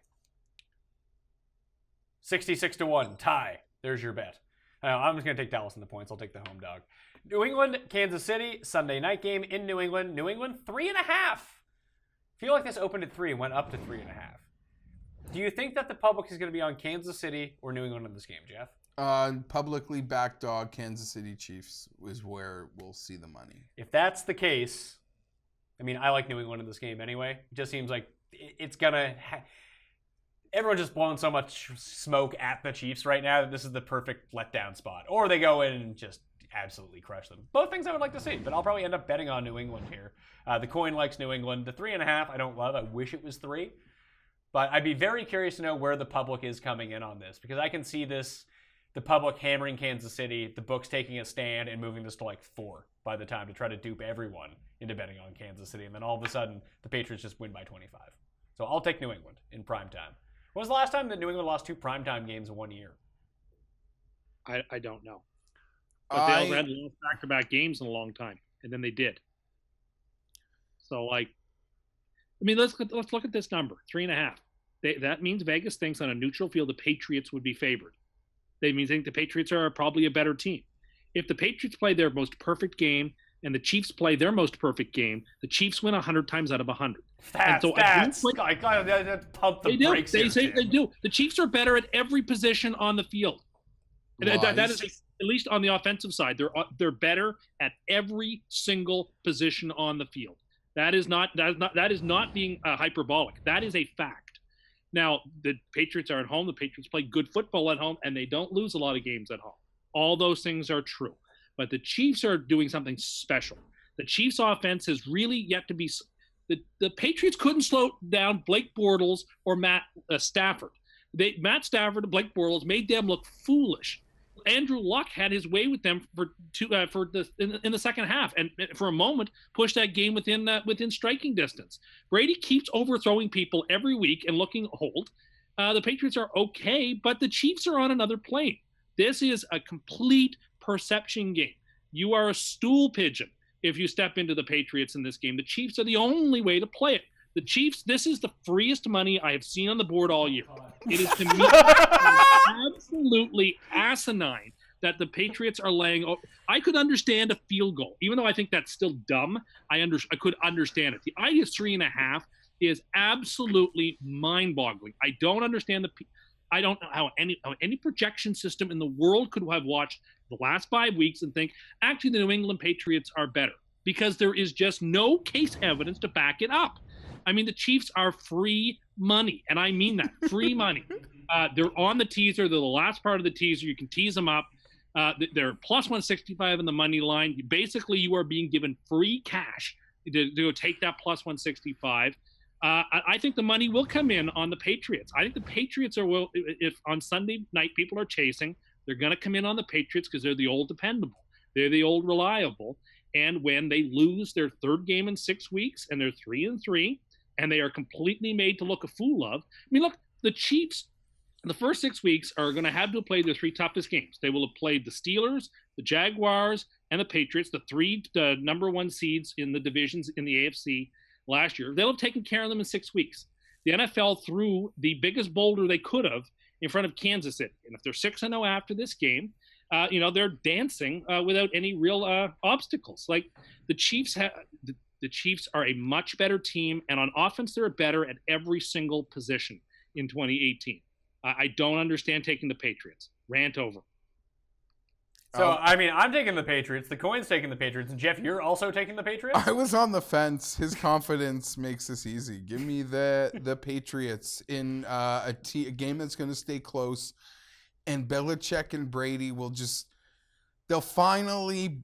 66-1, tie. There's your bet. I'm just going to take Dallas in the points. I'll take the home dog. New England, Kansas City, Sunday night game in New England. New England, 3.5. Feel like this opened at 3 and went up to 3.5. Do you think that the public is going to be on Kansas City or New England in this game, Geoff? Publicly back dog Kansas City Chiefs is where we'll see the money. If that's the case, I mean, I like New England in this game anyway. It just seems like it's going to... Everyone's just blowing so much smoke at the Chiefs right now that this is the perfect letdown spot. Or they go in and just absolutely crush them. Both things I would like to see, but I'll probably end up betting on New England here. The coin likes New England. The 3.5 I don't love. I wish it was 3. But I'd be very curious to know where the public is coming in on this, because I can see this, the public hammering Kansas City, the books taking a stand and moving this to like 4 by the time to try to dupe everyone into betting on Kansas City. And then all of a sudden, the Patriots just win by 25. So I'll take New England in primetime. When was the last time that New England lost 2 primetime games in 1 year? I don't know. But they also hadn't lost back-to-back games in a long time, and then they did. So, like, I mean, let's look at this number, 3.5. That means Vegas thinks on a neutral field the Patriots would be favored. They think the Patriots are probably a better team. If the Patriots play their most perfect game and the Chiefs play their most perfect game, the Chiefs win 100 times out of 100. That's I gotta pump the brakes. They do. The Chiefs are better at every position on the field. That is at least on the offensive side. They're better at every single position on the field. That is not being hyperbolic. That is a fact. Now, the Patriots are at home. The Patriots play good football at home, and they don't lose a lot of games at home. All those things are true. But the Chiefs are doing something special. The Chiefs' offense has really yet to be – the Patriots couldn't slow down Blake Bortles or Matt Stafford. Matt Stafford and Blake Bortles made them look foolish. Andrew Luck had his way with them in the second half, and for a moment pushed that game within striking distance. Brady keeps overthrowing people every week and looking old. The Patriots are okay, but the Chiefs are on another plane. This is a complete perception game. You are a stool pigeon if you step into the Patriots in this game. The Chiefs are the only way to play it. The Chiefs, this is the freest money I have seen on the board all year. It is, to me, absolutely asinine that the Patriots are laying. I could understand a field goal, even though I think that's still dumb. I could understand it. The idea of 3.5 is absolutely mind-boggling. I don't understand I don't know how any projection system in the world could have watched the last 5 weeks and think, actually, the New England Patriots are better, because there is just no case evidence to back it up. I mean, the Chiefs are free money, and I mean that, free money. They're on the teaser. They're the last part of the teaser. You can tease them up. They're plus 165 in the money line. Basically, you are being given free cash to go take that plus 165. I think the money will come in on the Patriots. I think the Patriots if on Sunday night people are chasing, they're going to come in on the Patriots because they're the old dependable. They're the old reliable. And when they lose their third game in 6 weeks and they're 3-3, and they are completely made to look a fool of. I mean, look, the Chiefs, the first 6 weeks are going to have to play their 3 toughest games. They will have played the Steelers, the Jaguars, and the Patriots, the number 1 seeds in the divisions in the AFC last year. They'll have taken care of them in 6 weeks. The NFL threw the biggest boulder they could have in front of Kansas City. And if they're 6-0 after this game, they're dancing without any real obstacles. Like the Chiefs the Chiefs are a much better team, and on offense, they're better at every single position in 2018. I don't understand taking the Patriots. Rant over. So, I mean, I'm taking the Patriots. The coin's taking the Patriots. And, Geoff, you're also taking the Patriots? I was on the fence. His confidence makes this easy. Give me the Patriots in a game that's going to stay close. And Belichick and Brady they'll finally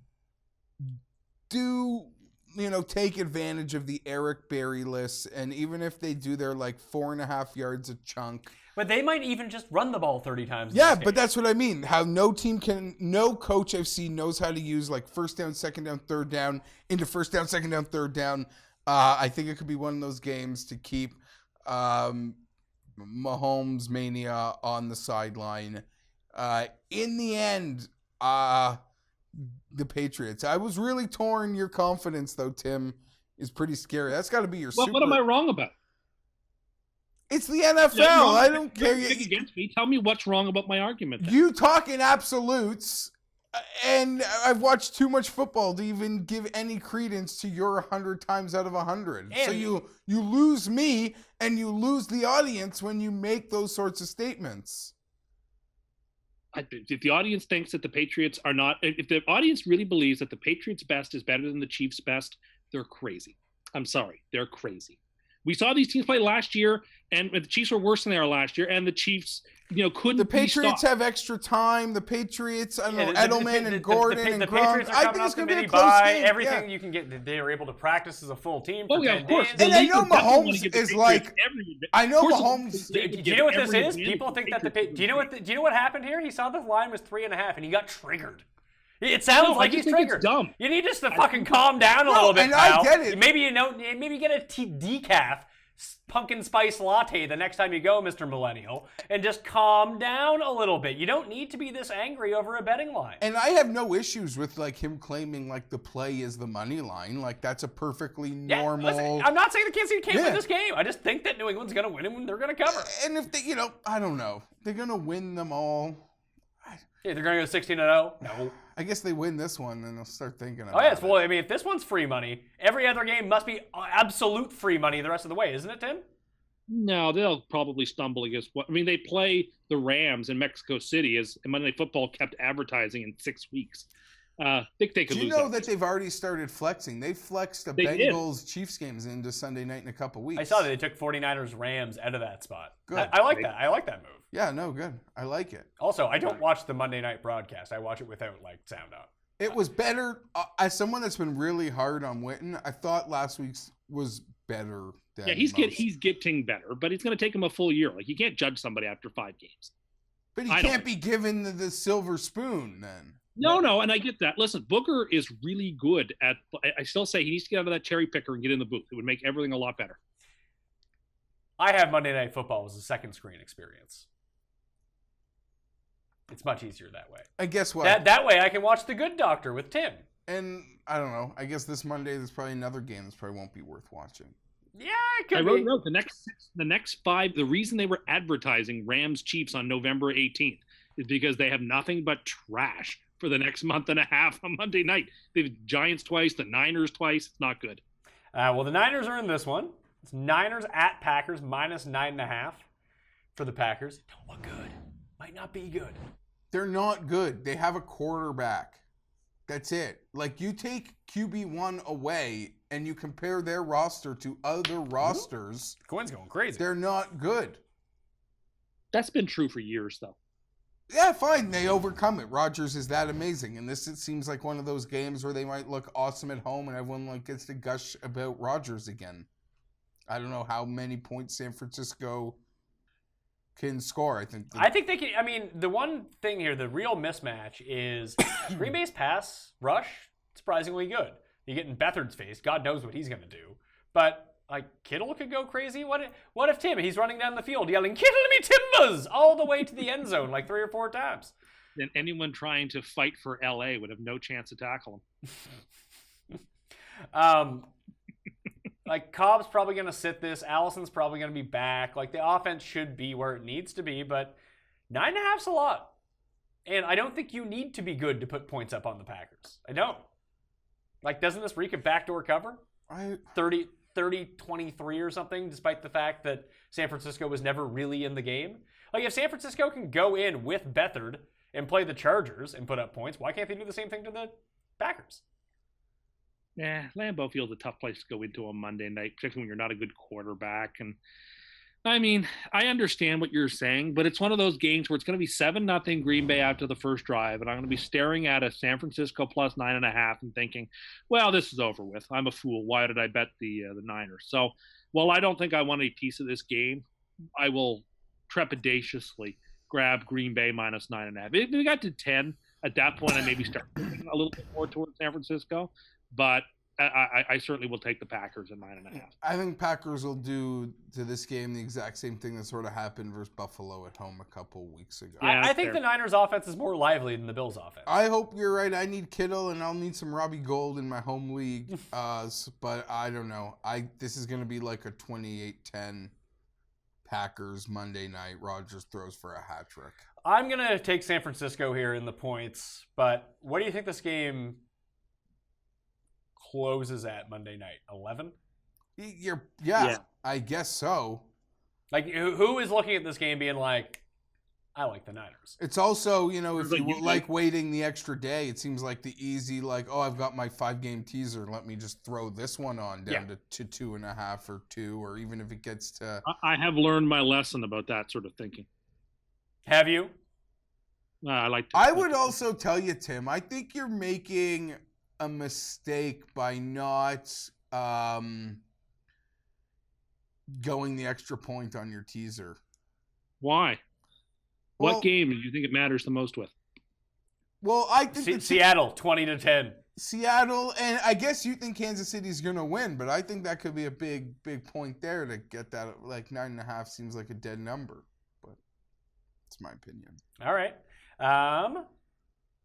take advantage of the Eric Berry list. And even if they do, they're like 4.5 yards a chunk. But they might even just run the ball 30 times. Yeah, but that's what I mean. How no coach I've seen knows how to use like first down, second down, third down into first down, second down, third down. I think it could be one of those games to keep Mahomes mania on the sideline. In the end, the Patriots. I was really torn. Your confidence, though, Tim, is pretty scary. That's got to be your What am I wrong about? It's the NFL. I don't care. Against me. Tell me what's wrong about my argument. Then. You talk in absolutes, and I've watched too much football to even give any credence to your 100 times out of 100. So you lose me, and you lose the audience when you make those sorts of statements. If the audience thinks that the Patriots are not, if the audience really believes that the Patriots' best is better than the Chiefs' best, they're crazy. I'm sorry, they're crazy. We saw these teams play last year, and the Chiefs were worse than they are last year, and the Chiefs, couldn't. The Patriots be have extra time. The Patriots, I don't know, Edelman and Gordon and the Gronk. Patriots are I coming think off it's the going to be mini a close bye. game. Everything you can get, they are able to practice as a full team for 10 of course. days. And I know League would definitely wanna Mahomes give the is Patriots like, I know Of course, Mahomes. they Do would you know what give this every is? advantage People to think that the Patriots. do you know what happened here? He saw the line was 3.5 and he got triggered. It sounds like I he's just think triggered. it's dumb. You need just to fucking calm down a little bit, and I pal. get it. Maybe maybe get a decaf pumpkin spice latte the next time you go, Mr. Millennial, and just calm down a little bit. You don't need to be this angry over a betting line. And I have no issues with like him claiming like the play is the money line. Like that's a perfectly normal. Listen, I'm not saying the Kansas City can't win Yeah. this game. I just think that New England's going to win and they're going to cover. And if they, I don't know, they're gonna win them all. Yeah, they're going to go 16-0. No. I guess they win this one, and they'll start thinking about Oh yes, it. well, I mean, if this one's free money, every other game must be absolute free money the rest of the way, isn't it, Tim? No, they'll probably stumble against what. I mean, they play the Rams in Mexico City, as Monday Night Football kept advertising in 6 weeks. I think they could Do you lose know that they've already started flexing? They flexed the They did. Bengals Chiefs games into Sunday night in a couple weeks. I saw that they took 49ers Rams out of that spot. Good. I like that. I like that move. Yeah, no, good. I like it. Also, I don't watch the Monday night broadcast. I watch it without like sound on. It was better. As someone that's been really hard on Witten, I thought last week's was better. Than Yeah, he's most. getting better, but it's going to take him a full year. Like, you can't judge somebody after 5 games. But he I can't don't- be given the silver spoon then. No, and I get that. Listen, Booker is really good at. I still say he needs to get out of that cherry picker and get in the booth. It would make everything a lot better. I have Monday Night Football as a second screen experience. It's much easier that way. And guess what? That way I can watch The Good Doctor with Tim. And I don't know. I guess this Monday there's probably another game that probably won't be worth watching. Yeah, it could I be. wrote the next 5. The reason they were advertising Rams Chiefs on November 18th is because they have nothing but trash for the next month and a half on Monday night. They've Giants twice, the Niners twice. It's not good. Well, the Niners are in this one. It's Niners at Packers minus 9.5 for the Packers. Don't look good. Might not be good. They're not good. They have a quarterback. That's it. Like, you take QB1 away and you compare their roster to other rosters, Quinn's going crazy. they're not good. That's been true for years, though. Yeah, fine. They overcome it. Rodgers is that amazing. And this, it seems like one of those games where they might look awesome at home and everyone like gets to gush about Rodgers again. I don't know how many points San Francisco can score. I think they can. I mean, the one thing here, the real mismatch is Green Bay's pass rush, surprisingly good. You get in Beathard's face. God knows what he's going to do. But, like, Kittle could go crazy. What if Tim, he's running down the field yelling, "Kittle me timbers!" all the way to the end zone like 3 or 4 times. Then anyone trying to fight for LA would have no chance to tackle him. Like, Cobb's probably going to sit this. Allison's probably going to be back. Like, the offense should be where it needs to be, but 9.5's a lot. And I don't think you need to be good to put points up on the Packers. I don't. Like, doesn't this reek of backdoor cover? 30-23 or something, despite the fact that San Francisco was never really in the game? Like, if San Francisco can go in with Beathard and play the Chargers and put up points, why can't they do the same thing to the Packers? Yeah, Lambeau Field's a tough place to go into on Monday night, particularly when you're not a good quarterback. And I mean, I understand what you're saying, but it's one of those games where it's going to be 7-0 Green Bay after the first drive, and I'm going to be staring at a San Francisco plus 9.5 and thinking, well, this is over with. I'm a fool. Why did I bet the Niners? So, while I don't think I want a piece of this game, I will trepidatiously grab Green Bay minus 9.5. If we got to 10, at that point, I maybe start looking a little bit more towards San Francisco. But I certainly will take the Packers at 9.5. I think Packers will do to this game the exact same thing that sort of happened versus Buffalo at home a couple weeks ago. Yeah, I think fair. the Niners' offense is more lively than the Bills' offense. I hope you're right. I need Kittle and I'll need some Robbie Gold in my home league. But I don't know. This is going to be like a 28-10 Packers Monday night. Rodgers throws for a hat trick. I'm going to take San Francisco here in the points, but what do you think this game closes at Monday night? 11? Yeah, I guess so. Like, who is looking at this game being like, I like the Niners. It's also, you know, if Like you you like waiting the extra day, it seems like the easy, like, oh, I've got my 5-game teaser. Let me just throw this one on down to 2.5 or 2, or even if it gets to. I have learned my lesson about that sort of thinking. Have you? I like to. I would also tell you, Tim, I think you're making a mistake by not going the extra point on your teaser. Why? Well, What game do you think it matters the most with? Well, I think Seattle 20-10. Seattle, and I guess you think Kansas City's going to win, but I think that could be a big point there to get that. Like 9.5 seems like a dead number, but it's my opinion. All right.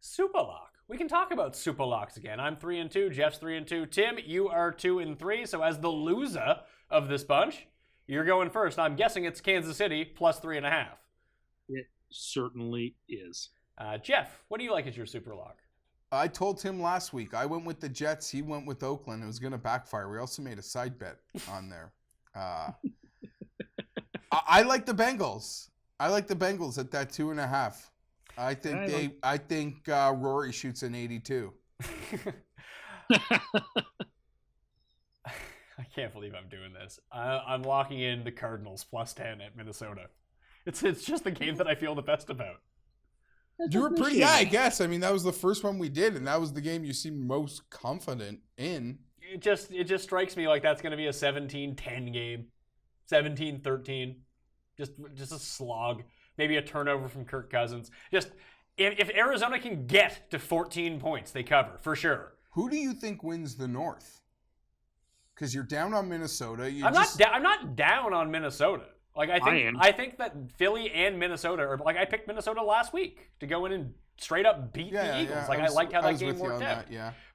Superlock. We can talk about Superlocks again. I'm 3-2. Geoff's 3-2. Tim, you are 2-3. So as the loser of this bunch, you're going first. I'm guessing it's Kansas City plus 3.5. It certainly is. Geoff, what do you like as your Superlock? I told Tim last week. I went with the Jets. He went with Oakland. It was going to backfire. We also made a side bet on there. I like the Bengals. I like the Bengals at that 2.5. I think Rory shoots an 82. I can't believe I'm doing this. I'm locking in the Cardinals plus 10 at Minnesota. It's just the game that I feel the best about. You were pretty, I guess. I mean, that was the first one we did, and that was the game you seemed most confident in. It just strikes me like that's going to be a 17-10 game, 17-13, just a slog. Maybe a turnover from Kirk Cousins. Just if Arizona can get to 14 points, they cover for sure. Who do you think wins the North? Because you're down on Minnesota. I'm not down on Minnesota. Like I think that Philly and Minnesota are like I picked Minnesota last week to go in and straight up beat the Eagles. I liked how that game worked out.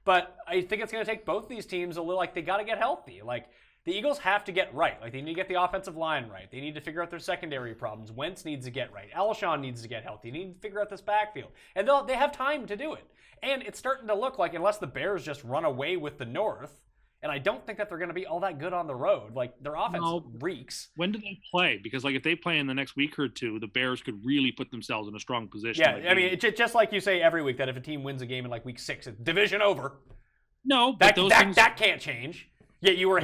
But I think it's going to take both these teams a little like they got to get healthy. Like the Eagles have to get right. Like they need to get the offensive line right. They need to figure out their secondary problems. Wentz needs to get right. Alshon needs to get healthy. They need to figure out this backfield. And they have time to do it. And it's starting to look like unless the Bears just run away with the North, and I don't think that they're going to be all that good on the road. Like, their offense reeks. When do they play? Because, like, if they play in the next week or two, the Bears could really put themselves in a strong position. Yeah, I mean, it's just like you say every week that if a team wins a game in, like, week 6, it's division over. No, but that can't change. Yet you were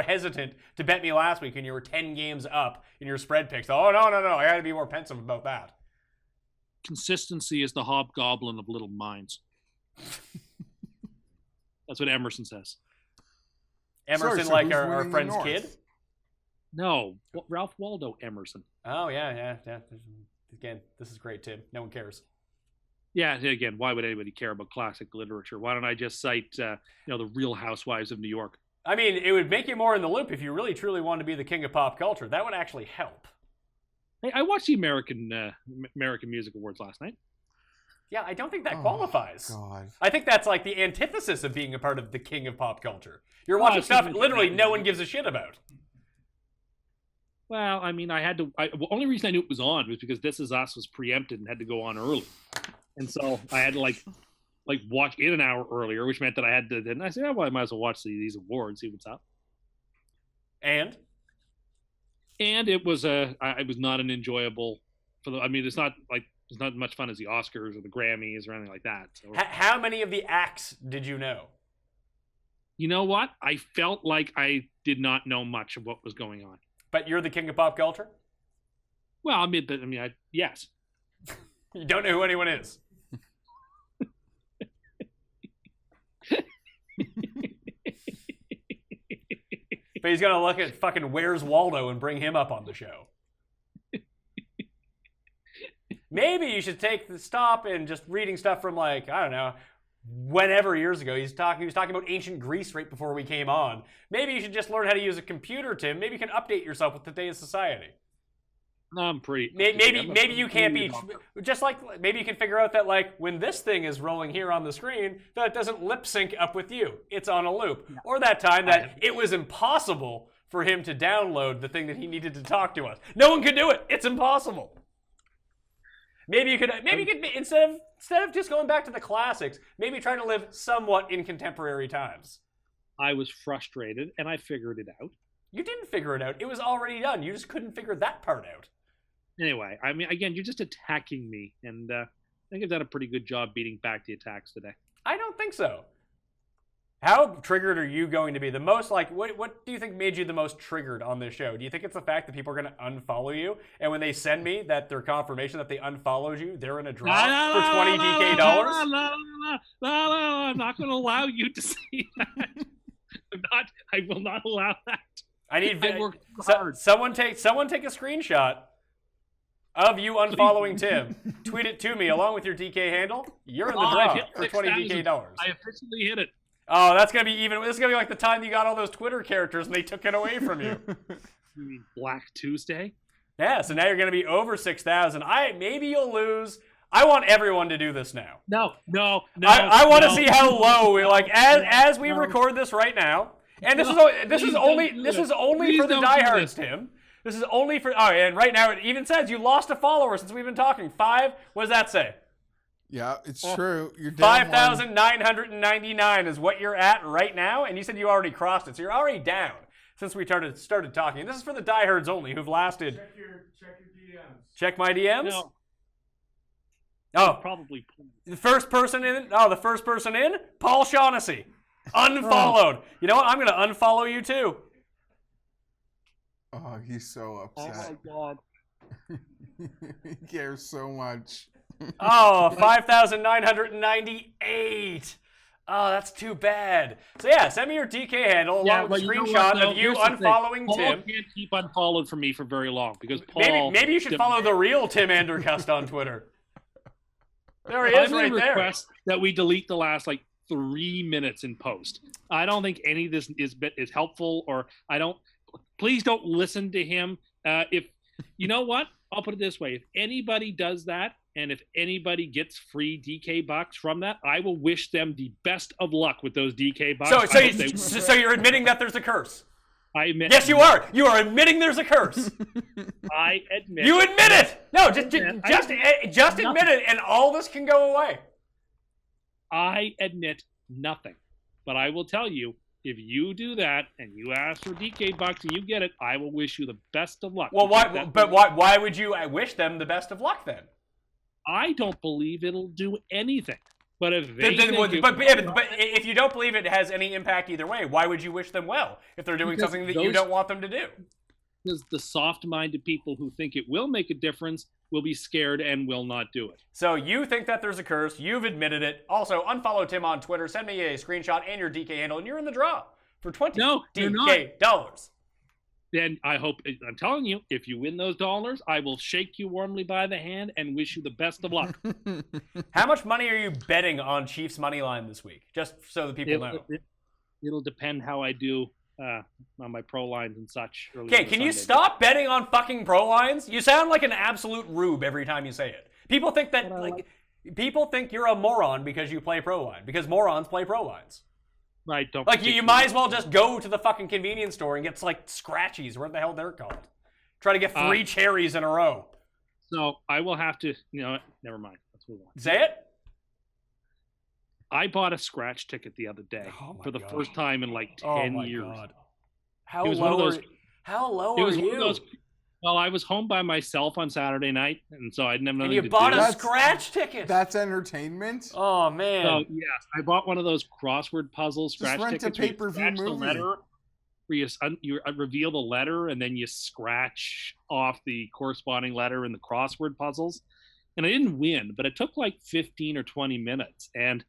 hesitant to bet me last week, and you were 10 games up in your spread picks. Oh, no, I got to be more pensive about that. Consistency is the hobgoblin of little minds. That's what Emerson says. Emerson, so like who's our winning friend's the kid? North? No, Ralph Waldo Emerson. Oh, yeah. Again, this is great, Tim. No one cares. Yeah, again, why would anybody care about classic literature? Why don't I just cite, the Real Housewives of New York? I mean, it would make you more in the loop if you really, truly want to be the king of pop culture. That would actually help. Hey, I watched the American Music Awards last night. Yeah, I don't think that qualifies. God. I think that's like the antithesis of being a part of the king of pop culture. You're watching stuff literally no one gives a shit about. Well, I mean, the only reason I knew it was on was because This Is Us was preempted and had to go on early. And so I had to like watch it an hour earlier, which meant that I had to, then I said, oh, well, I might as well watch these awards, see what's up. And it was not an enjoyable it's not much fun as the Oscars or the Grammys or anything like that. So. How many of the acts did you know? You know what? I felt like I did not know much of what was going on. But you're the king of pop culture? Well, yes. You don't know who anyone is. But he's going to look at fucking Where's Waldo and bring him up on the show. Maybe you should stop and just reading stuff from like, I don't know, whenever years ago. He was talking about ancient Greece right before we came on. Maybe you should just learn how to use a computer, Tim. Maybe you can update yourself with today's society. I'm pretty. Maybe you can't be just like maybe you can figure out that like when this thing is rolling here on the screen that it doesn't lip sync up with you. It's on a loop. Or that time that it was impossible for him to download the thing that he needed to talk to us. No one could do it. It's impossible. Maybe you could instead of just going back to the classics, maybe trying to live somewhat in contemporary times. I was frustrated and I figured it out. You didn't figure it out. It was already done. You just couldn't figure that part out. Anyway, I mean, again, you're just attacking me, and I think I've done a pretty good job beating back the attacks today. I don't think so. How triggered are you going to be? The most, like, what do you think made you the most triggered on this show? Do you think it's the fact that people are going to unfollow you, and when they send me their confirmation that they unfollowed you, they're in a draw for 20 DK dollars? I'm not going to allow you to see that. I will not allow that. I need I worked hard. someone take a screenshot of you unfollowing Tim. Tweet it to me along with your DK handle. You're in the draw for 20 DK dollars. I officially hit it. Oh, that's gonna be even. This is gonna be like the time you got all those Twitter characters and they took it away from you. You mean Black Tuesday? Yeah. So now you're gonna be over 6,000. Maybe you'll lose. I want everyone to do this now. No. I want to see how low we like as we record this right now. And this is only for the diehards, Tim. This is only for. Oh, and right now it even says you lost a follower since we've been talking. 5. What does that say? Yeah, it's true. You're down 5,999 is what you're at right now, and you said you already crossed it, so you're already down since we started talking. This is for the diehards only who've lasted. Check your DMs. Check my DMs. No. Oh, Probably. the first person in. Oh, the first person in. Paul Shaughnessy, unfollowed. You know what? I'm gonna unfollow you too. Oh, he's so Oh upset. my god. He cares so much. Oh, 5,998. Oh, that's too bad. So yeah, send me your DK handle along with a screenshot of you unfollowing Paul Tim. can't keep unfollowed from me for very long because Paul. Maybe you should follow the real Tim Andercust on Twitter. There he is, right there. Request that we delete the last 3 minutes in post. I don't think any of this is helpful, or I don't. Please don't listen to him. If you know what, I'll put it this way: if anybody does that, and if anybody gets free DK bucks from that, I will wish them the best of luck with those DK bucks. So you're admitting that there's a curse? I admit. Yes, you are. You are admitting there's a curse. I admit. You admit it. No, just admit it, and all this can go away. I admit nothing, but I will tell you. If you do that and you ask for DK bucks and you get it, I will wish you the best of luck. Well, why would you wish them the best of luck then? I don't believe it'll do anything. But if if you don't believe it has any impact either way, why would you wish them well if they're doing something that you don't want them to do? Because the soft-minded people who think it will make a difference will be scared and will not do it. So you think that there's a curse. You've admitted it. Also, unfollow Tim on Twitter. Send me a screenshot and your DK handle, and you're in the draw for 20 DK dollars. Then I'm telling you, if you win those dollars, I will shake you warmly by the hand and wish you the best of luck. How much money are you betting on Chiefs money line this week? Just so the people know. It'll depend how I do on my pro lines and such. Okay, can you stop betting on fucking pro lines? You sound like an absolute rube every time you say it. People think that people think you're a moron because you play pro line, because morons play pro lines. Right, don't you might as well just go to the fucking convenience store and get scratchies, whatever the hell they're called. Try to get 3 cherries in a row. So I will have to, never mind. Let's move on. Say it. I bought a scratch ticket the other day for the first time in 10 years. God. How low are you? Well, I was home by myself on Saturday night, and so I didn't have nothing to do. And you bought a scratch ticket. That's entertainment. Oh man. So yes, I bought one of those crossword puzzle scratch tickets. Just rent a pay-per-view movie. Where you reveal the letter and then you scratch off the corresponding letter in the crossword puzzles. And I didn't win, but it took 15 or 20 minutes. And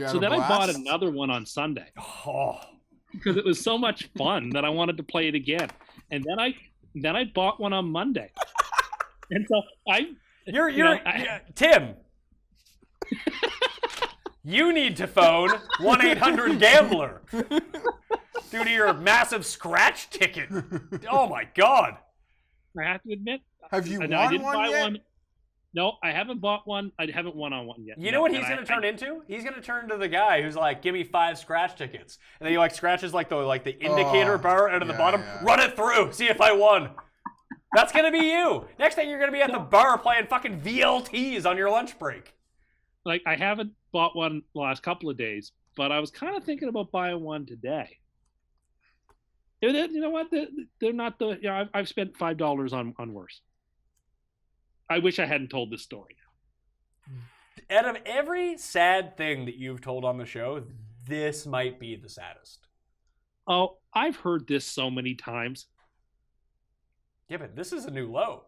so then I bought another one on Sunday. Oh. Because it was so much fun that I wanted to play it again. And then I bought one on Monday. And so Tim. You need to phone 1-800-GAMBLER due to your massive scratch ticket. Oh my God. I have to admit. Have you won one yet? No, I haven't bought one. I haven't won on one yet. You know what he's going to turn into? He's going to turn to the guy who's like, "Give me 5 scratch tickets," and then he scratches the indicator bar out of the bottom. Yeah. Run it through. See if I won. That's going to be you. Next thing you're going to be at the bar playing fucking VLTs on your lunch break. I haven't bought one the last couple of days, but I was kind of thinking about buying one today. You know what? They're not I've spent $5 on worse. I wish I hadn't told this story. Out of every sad thing that you've told on the show, this might be the saddest. Oh, I've heard this so many times. Yeah, but this is a new low.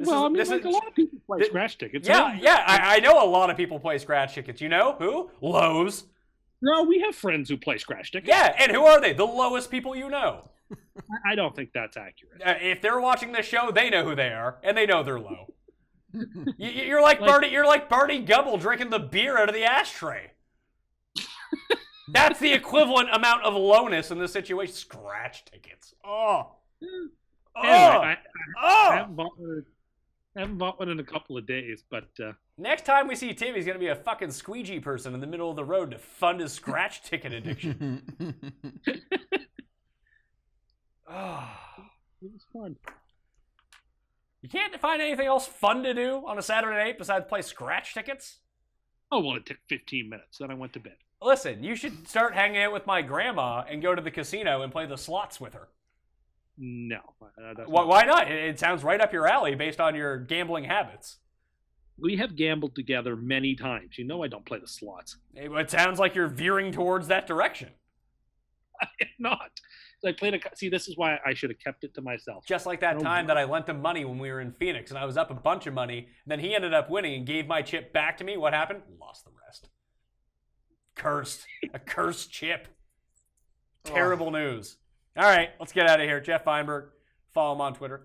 A lot of people play scratch tickets. Yeah, I know a lot of people play scratch tickets. You know who? Lows. No, we have friends who play scratch tickets. Yeah, and who are they? The lowest people you know. I don't think that's accurate. If they're watching this show, they know who they are, and they know they're low. You're like Barney. You're like Barney Gumble drinking the beer out of the ashtray. That's the equivalent amount of lowness in this situation. Scratch tickets. Anyway, I haven't bought one in a couple of days, but Next time we see Tim, he's going to be a fucking squeegee person in the middle of the road to fund his scratch ticket addiction. it was fun. You can't find anything else fun to do on a Saturday night besides play scratch tickets? Oh, well, it took 15 minutes. Then I went to bed. Listen, you should start hanging out with my grandma and go to the casino and play the slots with her. No. Why not? It sounds right up your alley based on your gambling habits. We have gambled together many times. You know I don't play the slots. It sounds like you're veering towards that direction. I am not. I played see, this is why I should have kept it to myself. Just like that time that I lent him money when we were in Phoenix, and I was up a bunch of money, and then he ended up winning and gave my chip back to me. What happened? Lost the rest. Cursed. A cursed chip. Terrible news. All right, let's get out of here. Geoff Fienberg. Follow him on Twitter,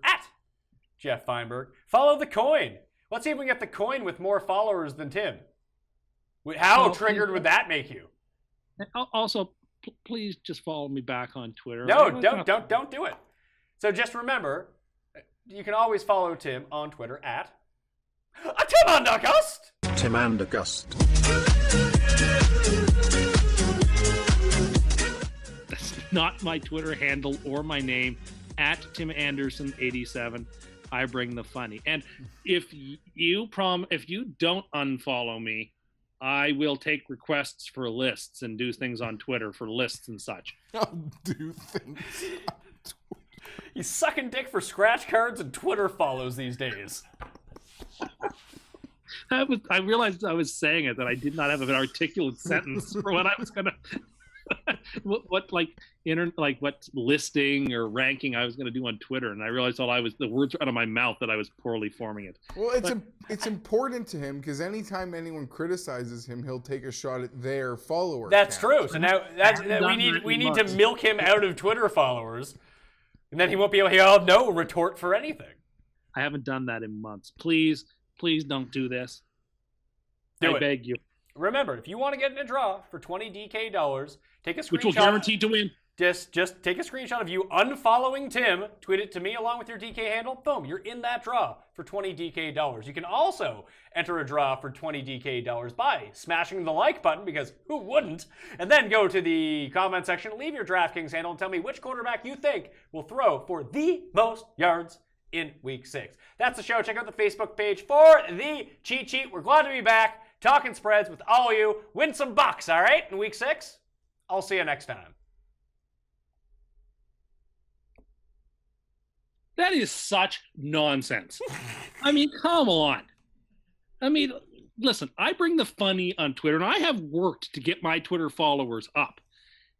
@Geoff Fienberg. Follow the coin. Let's see if we can get the coin with more followers than Tim. How triggered would that make you? Also, please just follow me back on Twitter. No, don't do it. So just remember, you can always follow Tim on Twitter @TimAndergust. Tim Andergust. That's not my Twitter handle or my name. @TimAnderson87. I bring the funny. And if you don't unfollow me, I will take requests for lists and do things on Twitter for lists and such. I'll do things. He's sucking dick for scratch cards and Twitter follows these days. I realized I was saying it, that I did not have an articulate sentence for what I was gonna what listing or ranking I was gonna do on Twitter, and I realized the words were out of my mouth that I was poorly forming it. Well, it's important to him because anytime anyone criticizes him, he'll take a shot at their follower. That's count. true. So now we need to milk him out of Twitter followers, and then he won't be able. He'll have no retort for anything. I haven't done that in months. Please don't do this. I beg you. Remember, if you want to get in a draw for $20 DK, take a screenshot. Which will guarantee to win. Just take a screenshot of you unfollowing Tim, tweet it to me along with your DK handle. Boom, you're in that draw for $20 DK. You can also enter a draw for $20 DK by smashing the like button, because who wouldn't? And then go to the comment section, leave your Draftkings handle, and tell me which quarterback you think will throw for the most yards in Week 6. That's the show. Check out the Facebook page for the cheat sheet. We're glad to be back talking spreads with all of you. Win some bucks, all right, in Week 6. I'll see you next time. That is such nonsense. I mean, come on. I mean, listen, I bring the funny on Twitter, and I have worked to get my Twitter followers up.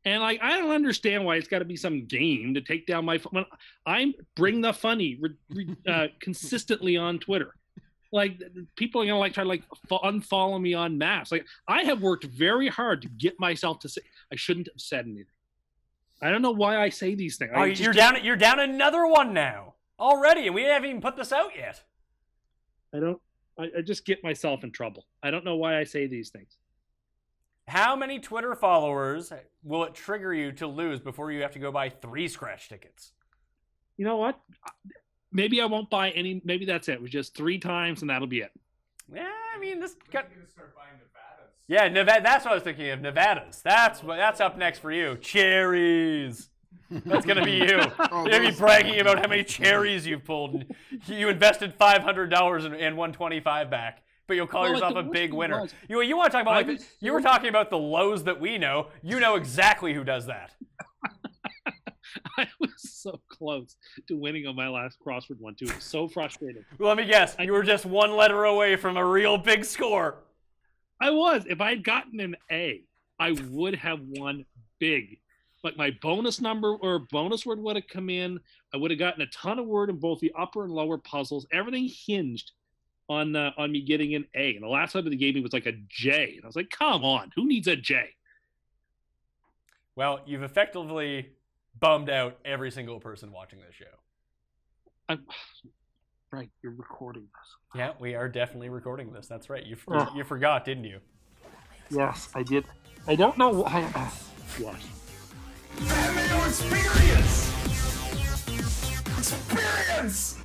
And I don't understand why it's got to be some game to take down my. When I bring the funny consistently on Twitter, like people are gonna try to unfollow me en masse. Like, I have worked very hard to get myself to say I shouldn't have said anything. I don't know why I say these things. You're down another one now already, and we haven't even put this out yet. I just get myself in trouble. I don't know why I say these things. How many Twitter followers will it trigger you to lose before you have to go buy 3 scratch tickets? You know what? Maybe I won't buy any. Maybe that's it. It was just 3 times, and that'll be it. Yeah, I mean, this got. I'm gonna start buying Nevadas. Yeah, Nevada. That's what I was thinking of. Nevadas. That's up next for you. Cherries. That's gonna be you. You're gonna be bragging about how many cherries you've pulled. And you invested $500 and won $25 back. But you'll call yourself a big winner. You want to talk about you were talking about the lows that we know. You know exactly who does that. I was so close to winning on my last crossword one too. It was so frustrating. Let me guess. You were just one letter away from a real big score. I was. If I had gotten an A, I would have won big. Like my bonus number or bonus word would have come in. I would have gotten a ton of word in both the upper and lower puzzles. Everything hinged on me getting an A. And the last letter they gave me was like a J. And I was like, come on, who needs a J? Well, you've effectively bummed out every single person watching this show. Right, you're recording this. Yeah, we are definitely recording this. That's right. You forgot, didn't you? Yes, I did. I don't know why. Yes. Mayo experience! Experience!